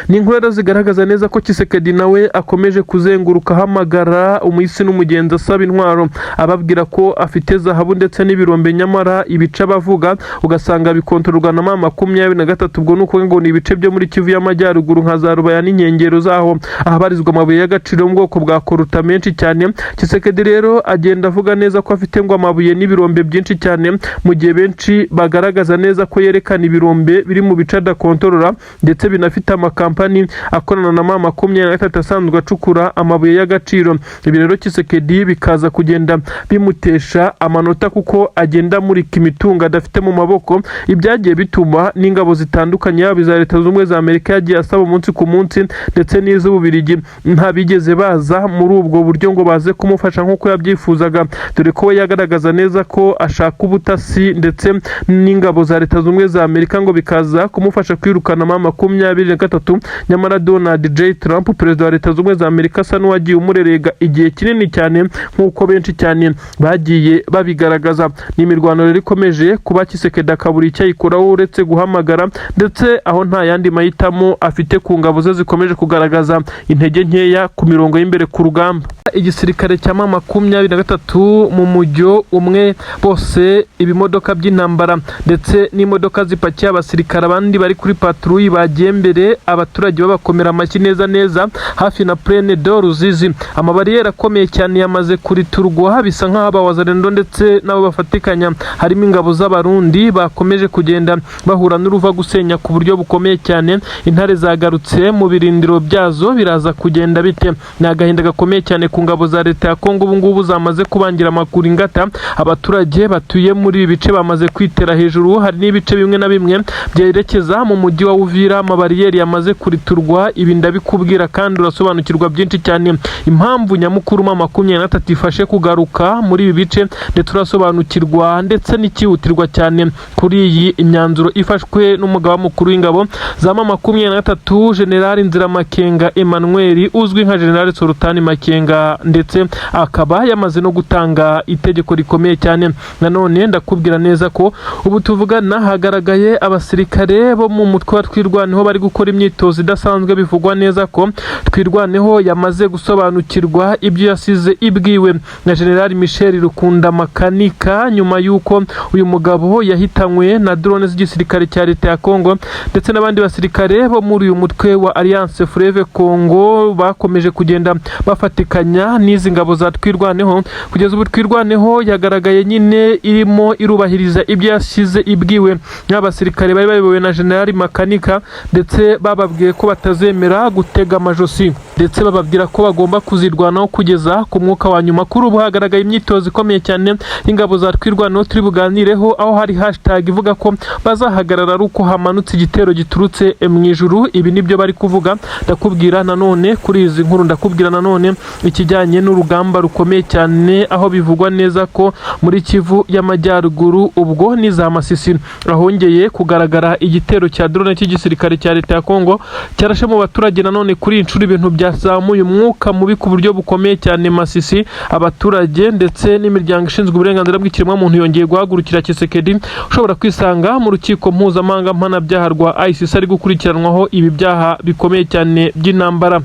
Ni inkuru zigaragaza neza ko Tshisekedi nawe akomeje kuzenguruka ahamagara umuhisi n'umugenzi asaba intwaro, ababwira ko afite zahabu ndetse n'ibirombe, nyamara ibice bavuga ugasanga bikontororwa na M23. Ubwo nuko ngo ni ibice byo muri Kivu y'Amajyaruguru nka za Rubaya n'inkengero zaho ahabarizwa amabuye y'agaciro mu bwoko bwa koruta menshi cyane. Tshisekedi rero agenda avuga neza ko afite ngo amabuye n'ibirombe byinshi cyane, mu gihe benshi bagaragaza neza ko yerekana ibirombe biri mu bice adakontorora, ndetse binafite kampani akorana na M23 asanzwe acukura amabuye y'agaciro. Ibi rero Tshisekedi bikaza kugenda bimutesha amanota, kuko agenda amurika imitungo adafite mu maboko. Ibyagiye bituma n'ingabo zitandukanye yaba iza Leta z'Ubumwe za Amerika yagiye asaba umunsi ku munsi, ndetse n'iz'Ububirigi ntabigeze baza muri ubwo buryo ngo baze kumufasha nk'uko yabyifuzaga, dore ko yagaragaza neza ko ashaka ubutasi ndetse n'ingabo za Leta z'Ubumwe za Amerika ngo bikaza kumufasha kwirukana M23. Nyamara Donald J. Trump perezida wa Leta z'Ubumwe za Amerika asa n'uwagiye umurerega igihe kinini cyane, nk'uko benshi cyane bagiye babigaragaza. Ni imirwano rero ikomeje kuba Tshisekedi akabura icyo ayikoraho uretse guhamagara, ndetse aho nta yandi mahitamo afite ku ngabo ze zikomeje kugaragaza intege nkeya ku mirongo y'imbere ku rugamba. Igisirikare cya M23 mu mujyo umwe bose ibimodoka by'intambara ndetse n'imodoka zipakiye abasirikare abandi bari kuri patrouille bagiye mbere, abaturage babakomera amashyi neza hafi na Plaine de Ruzizi. Amabariyeri akomeye cyane yamaze kuriturwa, bisa nk'aho abawazarendo ndetse nabo bafatikanya harimo ingabo z'abarundi bakomeje kugenda bahura n'uruva gusenya ku buryo bukomeye cyane. Intare zagarutse mu birindiro byazo, biraza kugenda bite? Ni agahinda gakomeye cyane ku ku ngabo za leta ya Kongo ubu ngubu zamaze kubangira amakuru ingata. Abaturage batuye muri ibi bice bamaze kwitera hejuru. Hari n'ibice bimwe na bimwe byerekeza mu mujyi wa Uvira amabariyeri yamaze kuriturwa. Ibi ndabikubwira kandi urasobanukirwa byinshi cyane impamvu nyamukuru ma 23 ifashe kugaruka muri ibi bice, ndetse turasobanukirwa ndetse n'ikihutirwa cyane kuri iyi imyanzuro ifashwe n'umugaba mukuru w'ingabo za 23 General Nziramakenga Emmanuel uzwi nka General Sultani Makenga, ndetse akaba yamaze no gutanga itegeko rikomeye cyane. Nanone ndakubwira neza ko ubu tuvugana hagaragaye abasirikare bo mu mutwe wa Twirwaneho bari gukora imyitozo idasanzwe. Bivugwa neza ko Twirwaneho yamaze gusobanukirwa ibyo yasize ibwiwe na General Michel Rukunda Makanika nyuma yuko uyu mugabo yahitanywe na drone z'igisirikare cya leta ya Kongo, ndetse n'abandi basirikare bo muri uyu mutwe wa Alliance Fleuve Congo bakomeje kugenda bafatikanya n'izi ngabo za Twirwaneho. Kugeza ubu Twirwaneho yagaragaye nyine irimo irubahiriza ibyo yasize ibwiwe n'abasirikare bari bayobowe na General Makanika, ndetse bababwiye ko batazemera gutega amajosi, ndetse bababwira ko bagomba kuzirwanaho kugeza ku mwuka wa nyuma. Kuri ubu hagaragaye imyitozo ikomeye cyane y'ingabo za Twirwaneho turi buganireho, aho hari hashtag ivuga ko bazahagarara ari uko hamanutse igitero giturutse mu ijuru. Ibi nibyo bari kuvuga. Ndakubwira nanone kuri izi nkuru, ndakubwira nanone ikijyanye n'urugamba rukomeye cyane, aho bivugwa neza ko muri Kivu y'Amajyaruguru ubwo ni za Masisi ahongeye kugaragara igitero cya drone cy'igisirikare cya leta ya Kongo cyarashe mu baturage. Nanone kuri inshuro ibintu byazamuye umwuka mubi ku buryo bukomeye cyane Masisi. Abaturage ndetse n'imiryango ishinzwe uburenganzira bw'ikiremwamuntu yongeye guhagurukira Tshisekedi ushobora kwisanga mu rukiko mpuzamahanga mpanabyaha rwa ICC ari gukurikiranwaho ibi byaha bikomeye cyane by'intambara.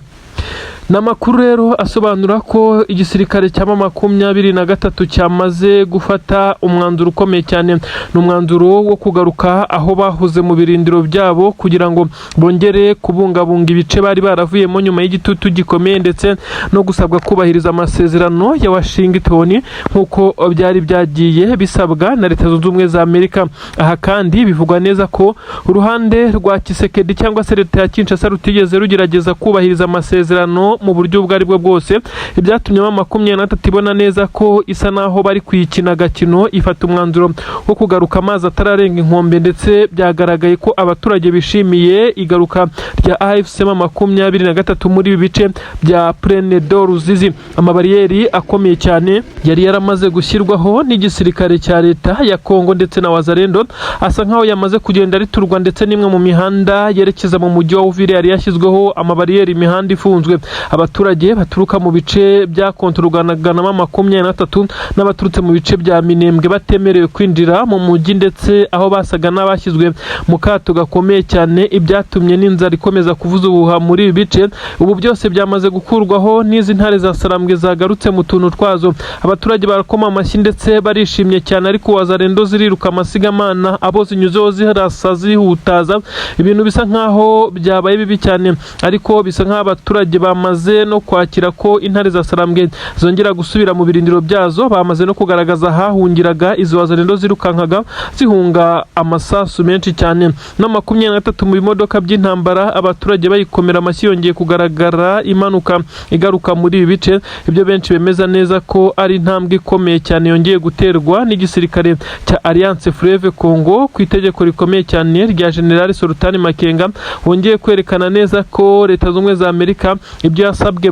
N'amakuru rero asobanura ko igisirikare cya 23 cyamaze gufata umwanzuro ukomeye cyane. N'umwanzuro wo kugaruka aho bahuze mu birindiro byabo kugira ngo bongere kubungabunga ibice bari baravuyemo nyuma y'igitutu gikomeye, ndetse no gusabwa kubahiriza amasezerano ya Washington nk'uko byari byagiye bisabwa na Leta Zunze Ubumwe za Amerika. Aha kandi bivugwa neza ko uruhande rwa Tshisekedi cyangwa se leta ya Kinshasa rutigeze rugerageza kubahiriza amasezerano mu buryo ubwo aribwo bwose. Ibyatumye 23 ibona neza ko isa naho bari kwikina gakino, ifata umwanzuro wo kugaruka amazi atararenga inkombe, ndetse byagaragaye ko abaturage bishimiye igaruka rya AFC 23 muri ibi bice bya Plaine de Ruzizi. Amabariyeri akomeye cyane yari yaramaze gushyirwaho n'igisirikare cya leta ya Kongo ndetse na Wazalendo, asa nkaho yamaze kugenda riturwa, ndetse n'imwe mu mihanda yerekeza mu mujyi wa Uvira yari yashyizweho amabariyeri, imihanda ifunzwe. Abaturage baturuka mu bice bya kontoroganaga na 23 n'abaturutse mu bice bya Minembwe batemerewe kwinjira mu mujyi, ndetse aho basaga n'abashyizwe mu kato gakomeye cyane. Ibyatumye n'inzara ikomeza kuvuza ubuha muri ibi bice ubu byose byamaze gukurwaho n'izi ntare za Sarambwe zagarutse mu tuntu twazo. Abaturage barakoma amashyi ndetse barishimye cyane, ariko Wazalendo ziriruka amasigamana abo zinyuzeho zirasa zihutaza. Ibintu bisa nkaho byabaye bibi cyane, ariko bisa nkaho abaturage bamaze no kwakira ko intare za Sarambwe zongera gusubira mu birindiro byazo. Bamaze no kugaragaza hahungiraga izo Wazalendo zirukankaga zihunga amasasu menshi cyane. Na 23 mu bimodoka by'intambara abaturage bayikomera amashyi yongeye kugaragara imanuka igaruka muri ibi bice. Ibyo benshi bemeza neza ko ari intambwe ikomeye cyane yongeye guterwa n'igisirikare cya Alliance Fleuve Congo ku itegeko rikomeye cyane rya General Sultani Makenga, wongeye kwerekana neza ko Leta Zunze Ubumwe za Amerika ibyo yasabye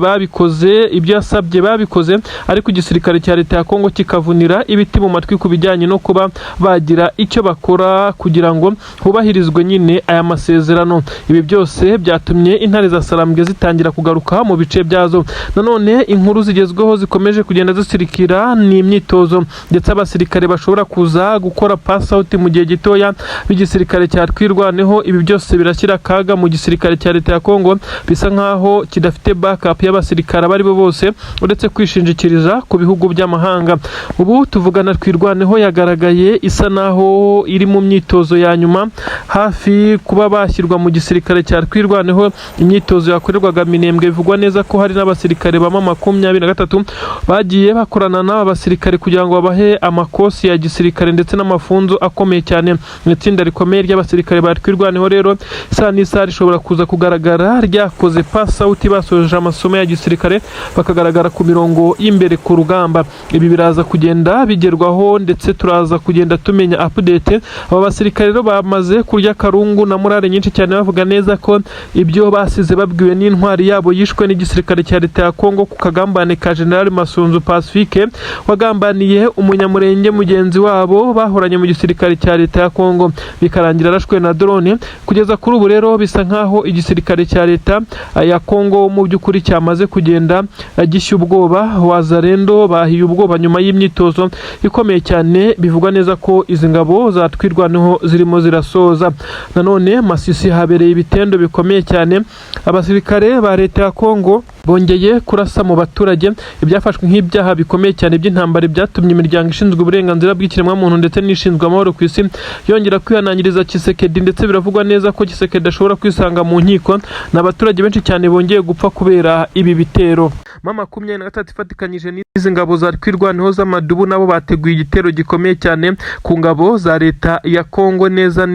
babikoze, ariko igisirikare cya leta ya Kongo kikavunira ibiti mu matwi ku bijyanye no kuba bagira icyo bakora kugira ngo hubahirizwe nyine aya masezerano. Ibi byose byatumye intare za Sarambwe zitangira kugaruka mu bice byazo. Nanone inkuru zigezweho zikomeje kugenda zisirikira ni imyitozo, ndetse abasirikare bashobora kuza gukora pass out mu gihe gitoya b'igisirikare cya Twirwaneho. Ibi byose birashyira kaga mu gisirikare cya leta ya Kongo, bisa nkaho kidafite backup y'abasirikare bari bo bose uretse kwishinjikiriza ku bihugu by'amahanga. Ubu tuvugana Twirwaneho yagaragaye isa naho iri mu myitozo ya nyuma, hafi kuba bashyirwa mu gisirikare cya Twirwaneho. Imyitozo yakorerwaga Minembwe, bivugwa neza ko hari n'abasirikare ba 23 bagiye bakorana n'aba basirikare kugira ngo babahe amakosi ya gisirikare ndetse n'amafunzo akomeye cyane. Itsinda rikomeye ry'abasirikare ba Twirwaneho rero isa n'isa rishobora kuza kugaragara ryakoze pass out basoje basoje amasomo ya gisirikare bakagaragara ku mirongo y'imbere ku rugamba. Ibi biraza kugenda bigerwaho ndetse turaza kugenda tumenya update. Aba basirikare rero bamaze kurya karungu na morale nyinshi cyane, bavuga neza ko ibyo basize babwiwe n'intwari yabo yishwe n'igisirikare cya leta ya Kongo ku kagambane ka General Masunzu Pacifique wagambaniye umunyamurenge mugenzi wabo bahoranye mu gisirikare cya leta ya Kongo, bikarangira arashwe na drone. Kugeza kuri ubu rero bisa nkaho igisirikare cya leta ya Kongo mu by'ukuri cyamaze kugenda gishya ubwoba. Wazarendo bahiye ubwoba nyuma y'imyitozo ikomeye cyane, bivugwa neza ko izi ngabo zatwirwaneho zirimo zirasoza. Nanone Masisi habereye ibitendo bikomeye cyane, abasirikare ba leta ya Kongo bongeye kurasa mu baturage, ibyafashwe nk'ibyaha bikomeye cyane by'intambara byatumye imiryango ishinzwe uburenganzira bw'ikiremwamuntu ndetse n'ishinzwe amahoro ku isi yongera kwihanangiriza Tshisekedi, ndetse biravugwa neza ko Tshisekedi ashobora kwisanga mu nkiko. N'abaturage benshi cyane bongeye gupfa kubera ibi bitero. M23 ifatikanyije n'izi ngabo za twirwaneho z'amadubu nabo bateguye igitero gikomeye cyane ku ngabo za leta ya Kongo neza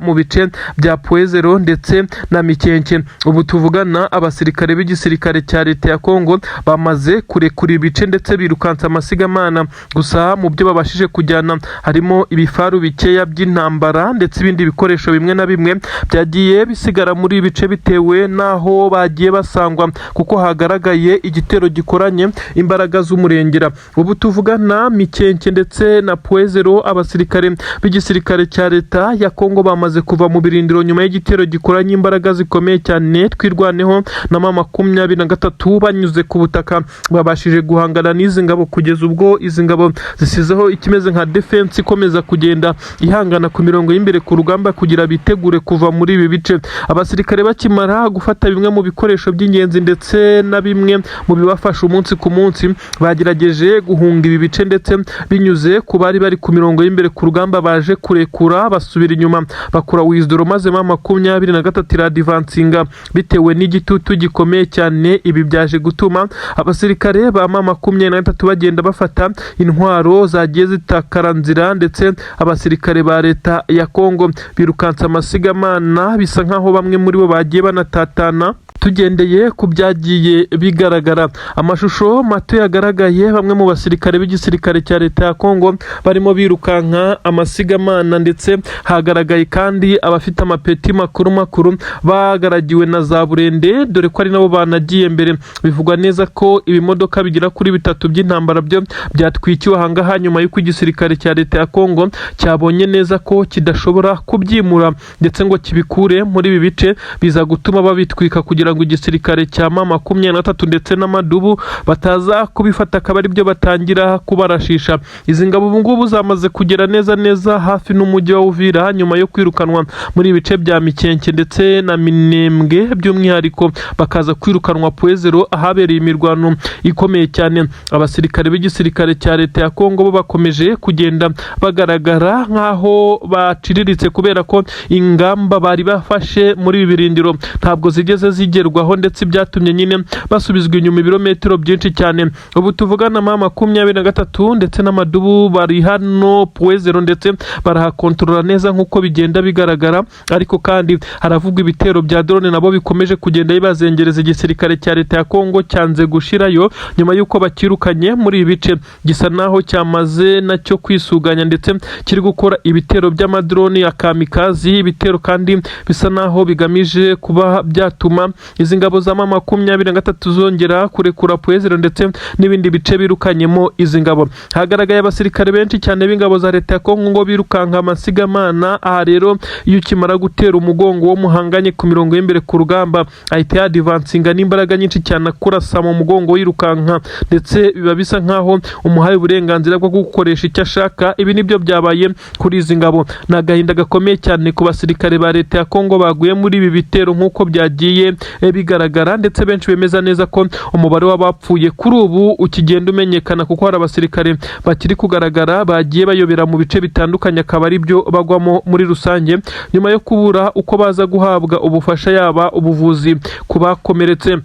mu bice bya Puezero ndetse na Mikenke. Ubu tuvugana abasirikare b'igisirikare cya leta ya Kongo bamaze kurekura ibice ndetse birukansa amasigamana. Gusa mu byo babashije kujyana harimo ibifaru bikeya by'intambara ndetse ibindi bikoresho bimwe na bimwe byagiye bisigara muri ibice bitewe naho bagiye basangwa, kuko hagaragaye igitero gikoranye imbaraga z'umurengera. Ubu tuvugana Mikenke ndetse na Puezero, abasirikare b'igisirikare cya leta ya Kongo bamaze kuva mu birindiro nyuma y'igitero gikoranye imbaraga zikomeye cyane twirwaneho na M23 banyuze ku butaka. Babashije guhangana n'izi ngabo kugeza ubwo izi ngabo zisizeho ikimeze nka defense ikomeza kugenda ihangana ku mirongo y'imbere ku rugamba kugira bitegure kuva muri ibi bice. Abasirikare bakimara gufata bimwe mu bikoresho by'ingenzi ndetse na bimwe mu bibafasha umunsi ku munsi, bagerageje guhunga ibi bice ndetse binyuze ku bari bari ku mirongo y'imbere ku rugamba baje kurekura basubira inyuma bakura Wizdoro, maze M23 iradivansinga bitewe n'igitutu gikomeye cyane. Ibi byaje gutuma abasirikare ba M23 bagenda bafata intwaro zagiye zitakaranzira, ndetse abasirikare ba leta ya Kongo birukansa amasigamana, bisa nkaho bamwe muri bo bagiye banatatana. Tugendeye ku byagiye bigaragara, amashusho mato yagaragaye bamwe mu basirikare b'igisirikare cya leta ya Kongo barimo birukanka amasigamana, ndetse hagaragaye kandi abafite amapeti makuru bagaragiwe na za burende, dore ko ari nabo banagiye mbere. Bivugwa neza ko ibimodoka bigira kuri 3 by'intambara byo byatwikiwe ahangaha nyuma y'uko igisirikare cya leta ya Kongo cyabonye neza ko kidashobora kubyimura ndetse ngo kibikure muri ibi bice, biza gutuma babitwika kugira ngo igisirikare cya M23 ndetse n'amadubu bataza kubifata, akaba ari byo batangira kubarashisha. Izi ngabo ubu ngubu zamaze kugera neza hafi n'umujyi wa Uvira nyuma yo kwirukanwa muri ibice bya Mikenke ndetse na Minembwe, by'umwihariko bakaza kwirukanwa Puezero ahabereye imirwano ikomeye cyane. Abasirikare b'igisirikare cya leta ya Kongo bo bakomeje kugenda bagaragara nkaho baciriritse kubera ko ingamba bari bafashe muri ibi birindiro ntabwo zigeze zigerwaho, ndetse byatumye nyine basubizwa inyuma ibirometero byinshi cyane. Ubu tuvugana M23 ndetse n'amadubu bari hano Puezero ndetse barahakontorora neza nk'uko bigenda bigaragara, ariko kandi haravugwa ibitero bya drone nabo bikomeje kugenda bibazengereza. Igisirikare cya leta ya Kongo cyanze gushirayo nyuma y'uko bakirukanye muri ibi bice, gisa naho cyamaze nacyo kwisuganya ndetse kiri gukora ibitero by'amadrone ya kamikazi, ibitero kandi bisa naho bigamije kuba byatuma izi ngabo za M23 zongera kurekura Puezero ndetse n'ibindi bice birukanyemo izi ngabo. Hagaragaye abasirikare benshi cyane b'ingabo za leta ya Kongo ngo birukanka amasigamana. Aha rero iyo ukimara gutera umugongo wo muhanganye ku mirongo y'imbere ku rugamba, ahita yadivansinga n'imbaraga nyinshi cyane akurasa mu mugongo wirukanka, ndetse biba bisa nkaho umuhaye uburenganzira bwo gukoresha icyo ashaka. Ibi nibyo byabaye kuri izi ngabo. Ni agahinda gakomeye cyane ku basirikare ba leta ya Kongo baguye muri ibi bitero nk'uko byagiye bigaragara, ndetse benshi bemeza neza ko umubare w'abapfuye kuri ubu ukigenda umenyekana, kuko hari abasirikare bakiri kugaragara bagiye bayobera mu bice bitandukanye, akaba ari byo bagwamo muri rusange nyuma yo kubura uko baza guhabwa ubufasha, yaba ubuvuzi ku bakomeretse.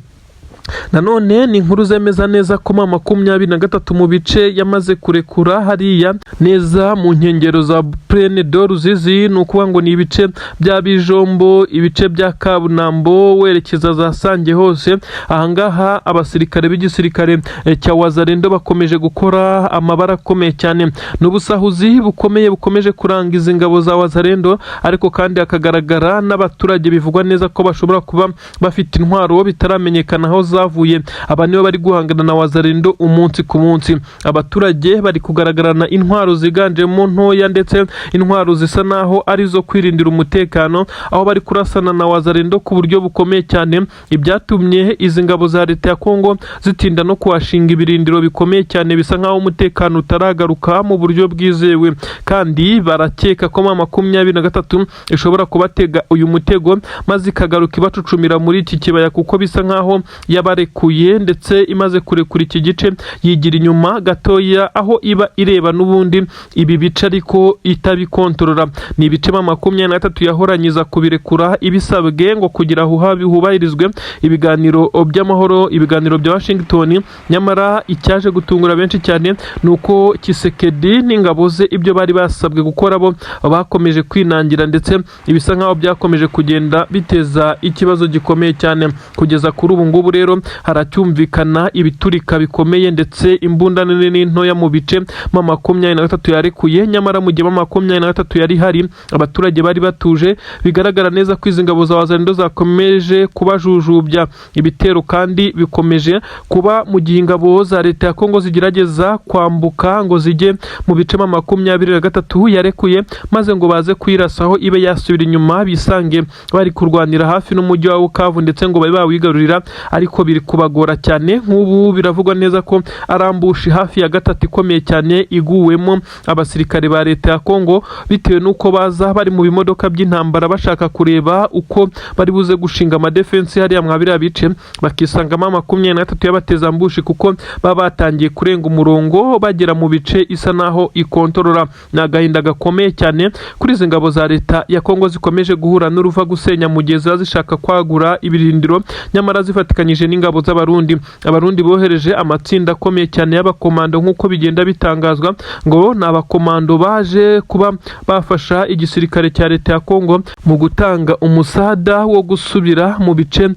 nanone ni inkuru zemeza neza ko 23 mu bice yamaze kurekura hariya neza mu nkengero za Plaine de Ruzizi, ni ukuvuga ngo ni ibice bya Bijombo, ibice bya Kabunambo werekeza za Sange hose. Ahangaha abasirikare b'igisirikare cya Wazalendo bakomeje gukora amabara akomeye cyane, n'ubusahuzi bukomeje kuranga izi ngabo za Wazalendo, ariko kandi akagaragara n'abaturage bivugwa neza ko bashobora kuba bafite intwaro bitaramenyekana aho zavuye. Aba nibo bari guhangana na Wazalendo umunsi ku munsi. Abaturage bari kugaragarana intwaro ziganjemo ntoya ndetse intwaro zisa naho arizo kwirindira umutekano, aho bari kurasana na Wazalendo ku buryo bukomeye cyane, ibyatumye izi ngabo za leta ya Kongo zitinda no kuhashinga ibirindiro bikomeye cyane, bisa nkaho umutekano utaragaruka mu buryo bwizewe. Kandi barakeka ko 23 ishobora kubatega uyu mutego maze ikagaruka ibacucumira muri iki kibaya, kuko bisa nkaho yabarekuye ndetse imaze kurekura iki gice yigira inyuma gatoya, aho iba ireba n'ubundi ibi bice ariko itabikontorora. Ni ibice 23 yahoranyiza kubirekura ibisabwe ngo kugira hubahirizwe ibiganiro by'amahoro, ibiganiro bya Washington. Nyamara icyaje gutungura benshi cyane nuko Kisekedi n'ingabo ze ibyo bari basabwe gukora bo bakomeje kwinangira, ndetse ibisa nkaho byakomeje kugenda biteza ikibazo gikomeye cyane. Kugeza kuri ubu ngubu rero haracyumvikana ibiturika bikomeye ndetse imbunda nini ntoya mu bice 23 yarekuye. Nyamara mu gihe 23 yari hari abaturage bari batuje, bigaragara neza ko izi ngabo za Wazalendo zakomeje kubajujubya ibitero, kandi bikomeje kuba mu gihe ingabo za leta ya Kongo zigerageza kwambuka ngo zijye mu bice 23 yarekuye, maze ngo baze kwirasaho ibe yasubira inyuma, bisange bari kurwanira hafi n'umujyi wa Bukavu ndetse ngo babe bawigarurira, ariko biri kubagora cyane. Nk'ubu biravugwa neza ko arambushi hafi ya gatatu ikomeye cyane iguwemo abasirikare ba leta ya Kongo, bitewe nuko baza bari mu bimodoka by'intambara bashaka kureba uko bari buze gushinga amadefense hariya mwabira bice, bakisangamo 23 yabateza ambushi, kuko baba batangiye kurenga umurongo bagera mu bice isa naho ikontorora. Ni agahinda gakomeye cyane kuri izi ngabo za leta ya Kongo zikomeje guhura n'uruva gusenya mu gihe ziba zishaka kwagura ibirindiro, nyamara zifatikanyije n'ingabo z'abarundi. Abarundi bohereje amatsinda akomeye cyane y'abakomando, nk'uko bigenda bitangazwa ngo ni abakomando baje kuba bafasha igisirikare cya leta ya Kongo mu gutanga umusada wo gusubira mu bice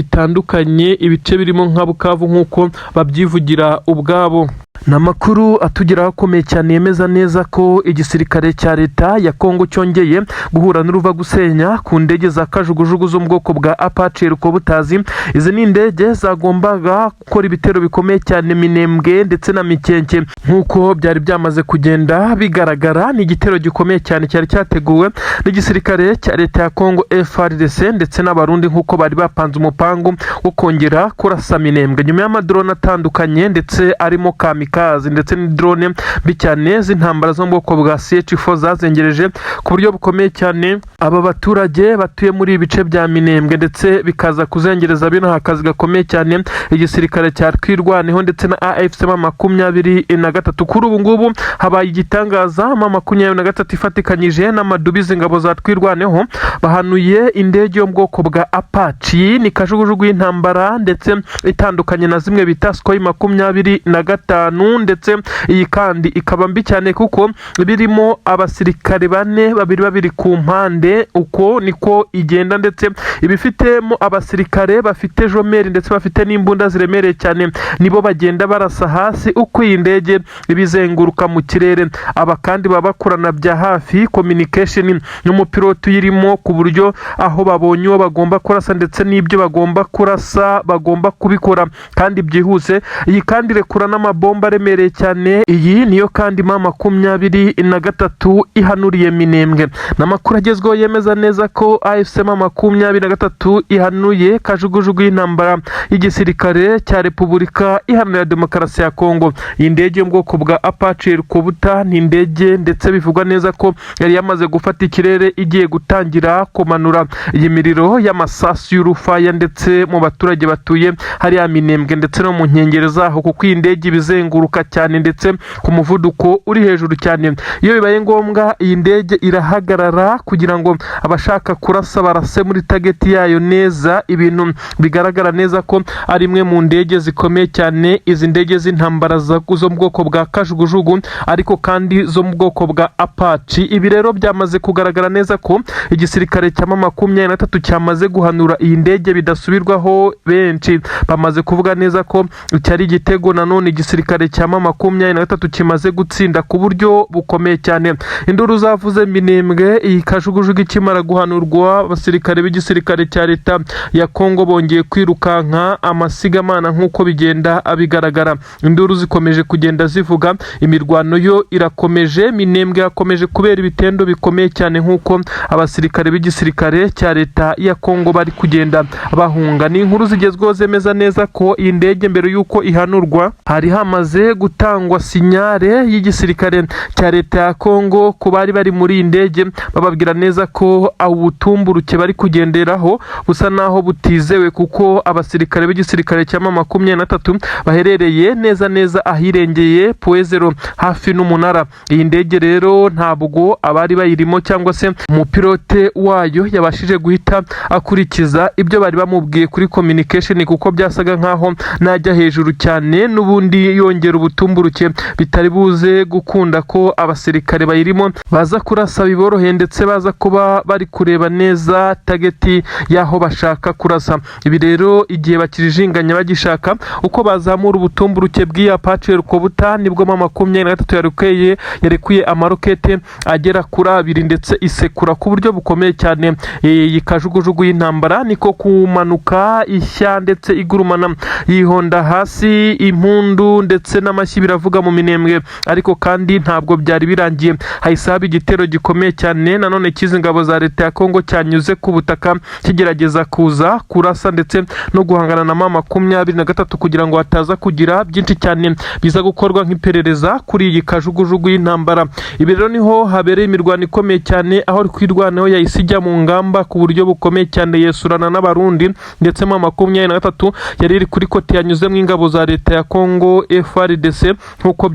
bitandukanye, ibice birimo nka Bukavu nk'uko babyivugira ubwabo. Namakuru atugeraho akomeye cyane yemeza neza ko igisirikare cya leta ya Kongo cyongeye guhura n'uruva gusenya ku ndege za kajugujugu zo mu bwoko bwa Apache Rukobutazi. Izi ni indege zagombaga gukora ibitero bikomeye cyane Minembwe ndetse na Mikenke, nk'uko byari byamaze kugenda bigaragara. Ni igitero gikomeye cyane cyari cyateguwe n'igisirikare cya leta ya Kongo FARDC ndetse n'abarundi, nk'uko bari bapanze umupango wo kongera kurasa Minembwe nyuma y'amadrone atandukanye ndetse arimo kamikazi ndetse n'idrone mbi cyane z'intambara zo mu bwoko bwa CH4 zazengereje ku buryo bukomeye cyane aba baturage batuye muri ibice bya Minembwe, ndetse bikaza kuzengereza bino akazi gakomeye cyane igisirikare cya Twirwaneho ndetse na AFC 23. Kuri ubu ngubu habaye igitangaza 23 ifatikanyije n'amadubizi ingabo za Twirwaneho bahanuye indege yo mu bwoko bwa Apache, ni kajugujugu y'intambara ndetse itandukanye na zimwe bita Sukhoi 25, ndetse iyi kandi ikaba mbi cyane kuko birimo abasirikare bane, babiri ku mpande. Uko niko igenda, ndetse ibifitemo abasirikare bafite jomeri ndetse bafite n'imbunda ziremereye cyane, nibo bagenda barasa hasi uko iyi ndege ibizenguruka mu kirere. Aba kandi baba bakorana bya hafi communication n'umupilote uyirimo, ku buryo aho babonye uwo bagomba kurasa ndetse n'ibyo bagomba kurasa bagomba kubikora kandi byihuse. Iyi kandi rekura n'amabomba aremereye cyane. Iyi niyo kandi 23 ihanuriye Minembwe. N'amakuru agezweho yemeza neza ko AFC 23 ihanuye kajugujugu y'intambara y'igisirikare cya Repubulika Iharanira Demokarasi ya Kongo. Iyi ndege yo mu bwoko bwa Apache Rukobuta ni indege ndetse bivugwa neza ko yari yamaze gufata ikirere igiye gutangira kumanura iyi miriro y'amasasu y'urufaya ndetse mu baturage batuye hariya Minembwe ndetse no mu nkengero zaho, kuko iyi ndege ibizenguruka kuguruka cyane ndetse ku muvuduko uri hejuru cyane. Iyo bibaye ngombwa iyi ndege irahagarara kugira ngo abashaka kurasa barase muri tageti yayo neza. Ibintu bigaragara neza ko ari imwe mu ndege zikomeye cyane, izi ndege z'intambara zo mu bwoko bwa kajugujugu ariko kandi zo mu bwoko bwa Apache. Ibi rero byamaze kugaragara neza ko igisirikare cya M23 cyamaze guhanura iyi ndege bidasubirwaho. Benshi bamaze kuvuga neza ko cyari igitego nanone igisirikare cya M23 kimaze gutsinda ku buryo bukomeye cyane. Induru zavuze Minembwe iyi kajugujugu ikimara guhanurwa, abasirikare b'igisirikare cya leta ya Kongo bongeye kwirukanka amasigamana nk'uko bigenda bigaragara. Induru zikomeje kugenda zivuga, imirwano yo irakomeje. Minembwe yakomeje kubera ibitendo bikomeye cyane nk'uko abasirikare b'igisirikare cya leta ya Kongo bari kugenda bahunga. Ni inkuru zigezweho zemeza neza ko iyi ndege mbere y'uko ihanurwa hari hamaze gutangwa sinyare y'igisirikare cya leta ya Kongo ku bari bari muri iyi ndege, bababwira neza ko ubutumburuke bari kugenderaho busa naho butizewe kuko abasirikare b'igisirikare cya M23 baherereye neza ahirengeye Poezero hafi n'umunara. Iyi ndege rero ntabwo abari bayirimo cyangwa se umupilote wayo yabashije guhita akurikiza ibyo bari bamubwiye kuri communication kuko byasaga nkaho najya hejuru cyane n'ubundi yongera ubutumburuke bitari buze gukunda ko abasirikare bayirimo baza kurasa biboroheye ndetse baza kuba bari kureba neza tageti yaho bashaka kurasa. Ibi rero igihe bakirijinganya bagishaka uko bazamura ubutumburuke bw'iya Apache Rukobuta nibwo M23 yarekuye amarokete agera kuri 2 ndetse isekura ku buryo bukomeye cyane iyi kajugujugu y'intambara, niko kumanuka ishya ndetse igurumana yihonda hasi. Impundu ndetse n'amashyi biravuga mu Minembwe, ariko kandi ntabwo byari birangiye. Haisaba igitero gikomeye cyane nanone kizi ngabo za leta ya Kongo cyanyuze ku butaka kigerageza kuza kurasa ndetse no guhangana na M23 kugira ngo hataza kugira byinshi cyane biza gukorwa nk'iperereza kuri iyi kajugujugu y'intambara. Ibi rero niho habereye imirwano ikomeye cyane, aho kwirwanaho yahise ijya mu ngamba ku buryo bukomeye cyane yesurana n'abarundi ndetse M23 yari iri kuri kote yanyuze mu ingabo za leta ya Kongo FARDC nk'uko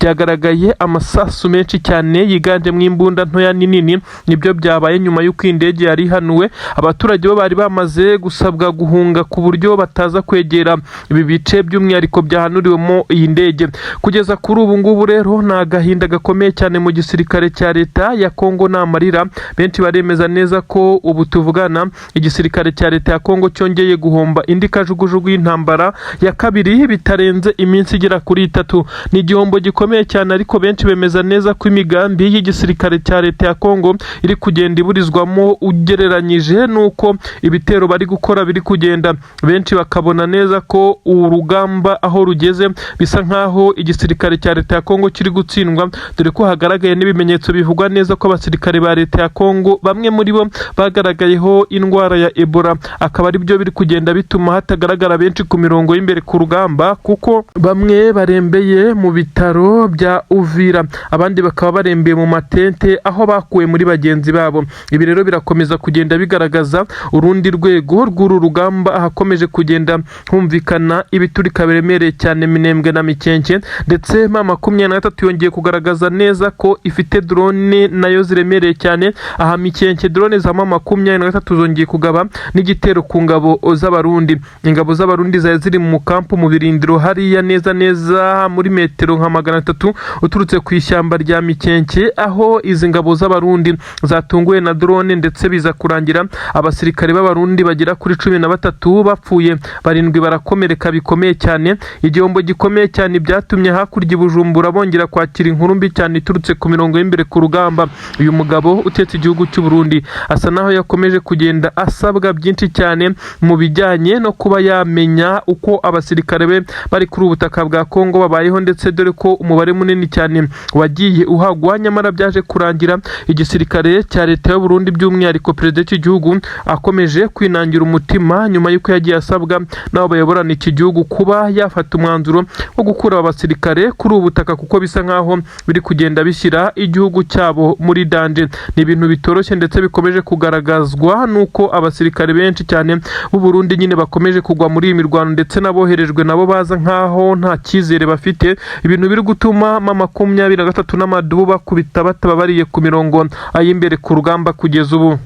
byagaragaye amasasu menshi cyane yiganje mu imbunda ntoya n'inini. Nibyo byabaye nyuma y'uko indege yari hanuwe. Abaturage bo bari bamaze gusabwa guhunga ku buryo bataza kwegera ibi bice by'umwihariko byahanuriwemo iyi ndege. Kugeza kuri ubu ngubu rero ni agahinda gakomeye cyane mu gisirikare cya leta ya Kongo n'amarira. Benshi baremeza neza ko ubu tuvugana igisirikare cya leta ya Kongo cyongeye guhomba indi kajugujugu y'intambara ya kabiri bitarenze iminsi igera kuri 3. Ni igihombo gikomeye cyane, ariko benshi bemeza neza ko imigambi y'igisirikare cya leta ya Kongo iri kugenda iburizwamo ugereranyije nuko ibitero bari gukora biri kugenda. Benshi bakabona neza ko urugamba aho rugeze bisa nkaho igisirikare cya leta ya Kongo kiri gutsindwa, dore ko hagaragaye n'ibimenyetso bivugwa neza ko abasirikare ba leta ya Kongo bamwe muri bo bagaragayeho indwara ya Ebola. Akaba ari byo biri kugenda bituma hatagaragara benshi ku mirongo y'imbere ku rugamba, kuko bamwe barembeye mu bitaro bya Uvira, abandi bakaba barembeye mu matente aho bakuwe muri bagenzi babo. Ibi rero birakomeza kugenda bigaragaza urundi rwego rw'uru rugamba, ahakomeje kugenda humvikana ibiturika biremereye cyane Minembwe na Mikenke, ndetse M23 yongeye kugaragaza neza ko ifite drone nayo ziremereye cyane. Aha Mikenke drone za M23 zongeye kugaba n'igitero ku ngabo z'abarundi. Ingabo z'abarundi ziri mu kampu mu birindiro hariya neza muri metero nka 300 uturutse ku ishyamba rya Mikenke, aho izi ngabo z'abarundi zatunguwe na drone ndetse biza kurangira abasirikare b'abarundi bagera kuri 13 bapfuye, 7 barakomereka bikomeye cyane. Igihombo gikomeye cyane byatumye hakurya Bujumbura bongera kwakira inkuru mbi cyane iturutse ku mirongo y'imbere ku rugamba. Uyu mugabo utetse igihugu cy'u Burundi asa naho yakomeje kugenda asabwa byinshi cyane mu bijyanye no kuba yamenya uko abasirikare be bari kuri ubutaka bwa Kongo babayeho, ndetse dore ko umubare munini cyane wagiye uhagwa. Nyamara byaje kurangira igisirikare cya leta y'u Burundi by'umwihariko perezida cy'igihugu akomeje kwinangira umutima nyuma y'uko yagiye asabwa n'abo bayoborana iki gihugu kuba yafata umwanzuro wo gukura abasirikare kuri ubutaka, kuko bisa nkaho biri kugenda bishyira igihugu cyabo muri danje. Ni ibintu bitoroshye ndetse bikomeje kugaragazwa nuko abasirikare benshi cyane b'u Burundi nyine bakomeje kugwa muri iyi mirwano, ndetse naboherejwe nabo baza nkaho ko nta cyizere bafite, ibintu biri gutuma M23 n'amadubu bakubita batababariye ku mirongo ay'imbere ku rugamba kugeza ubu.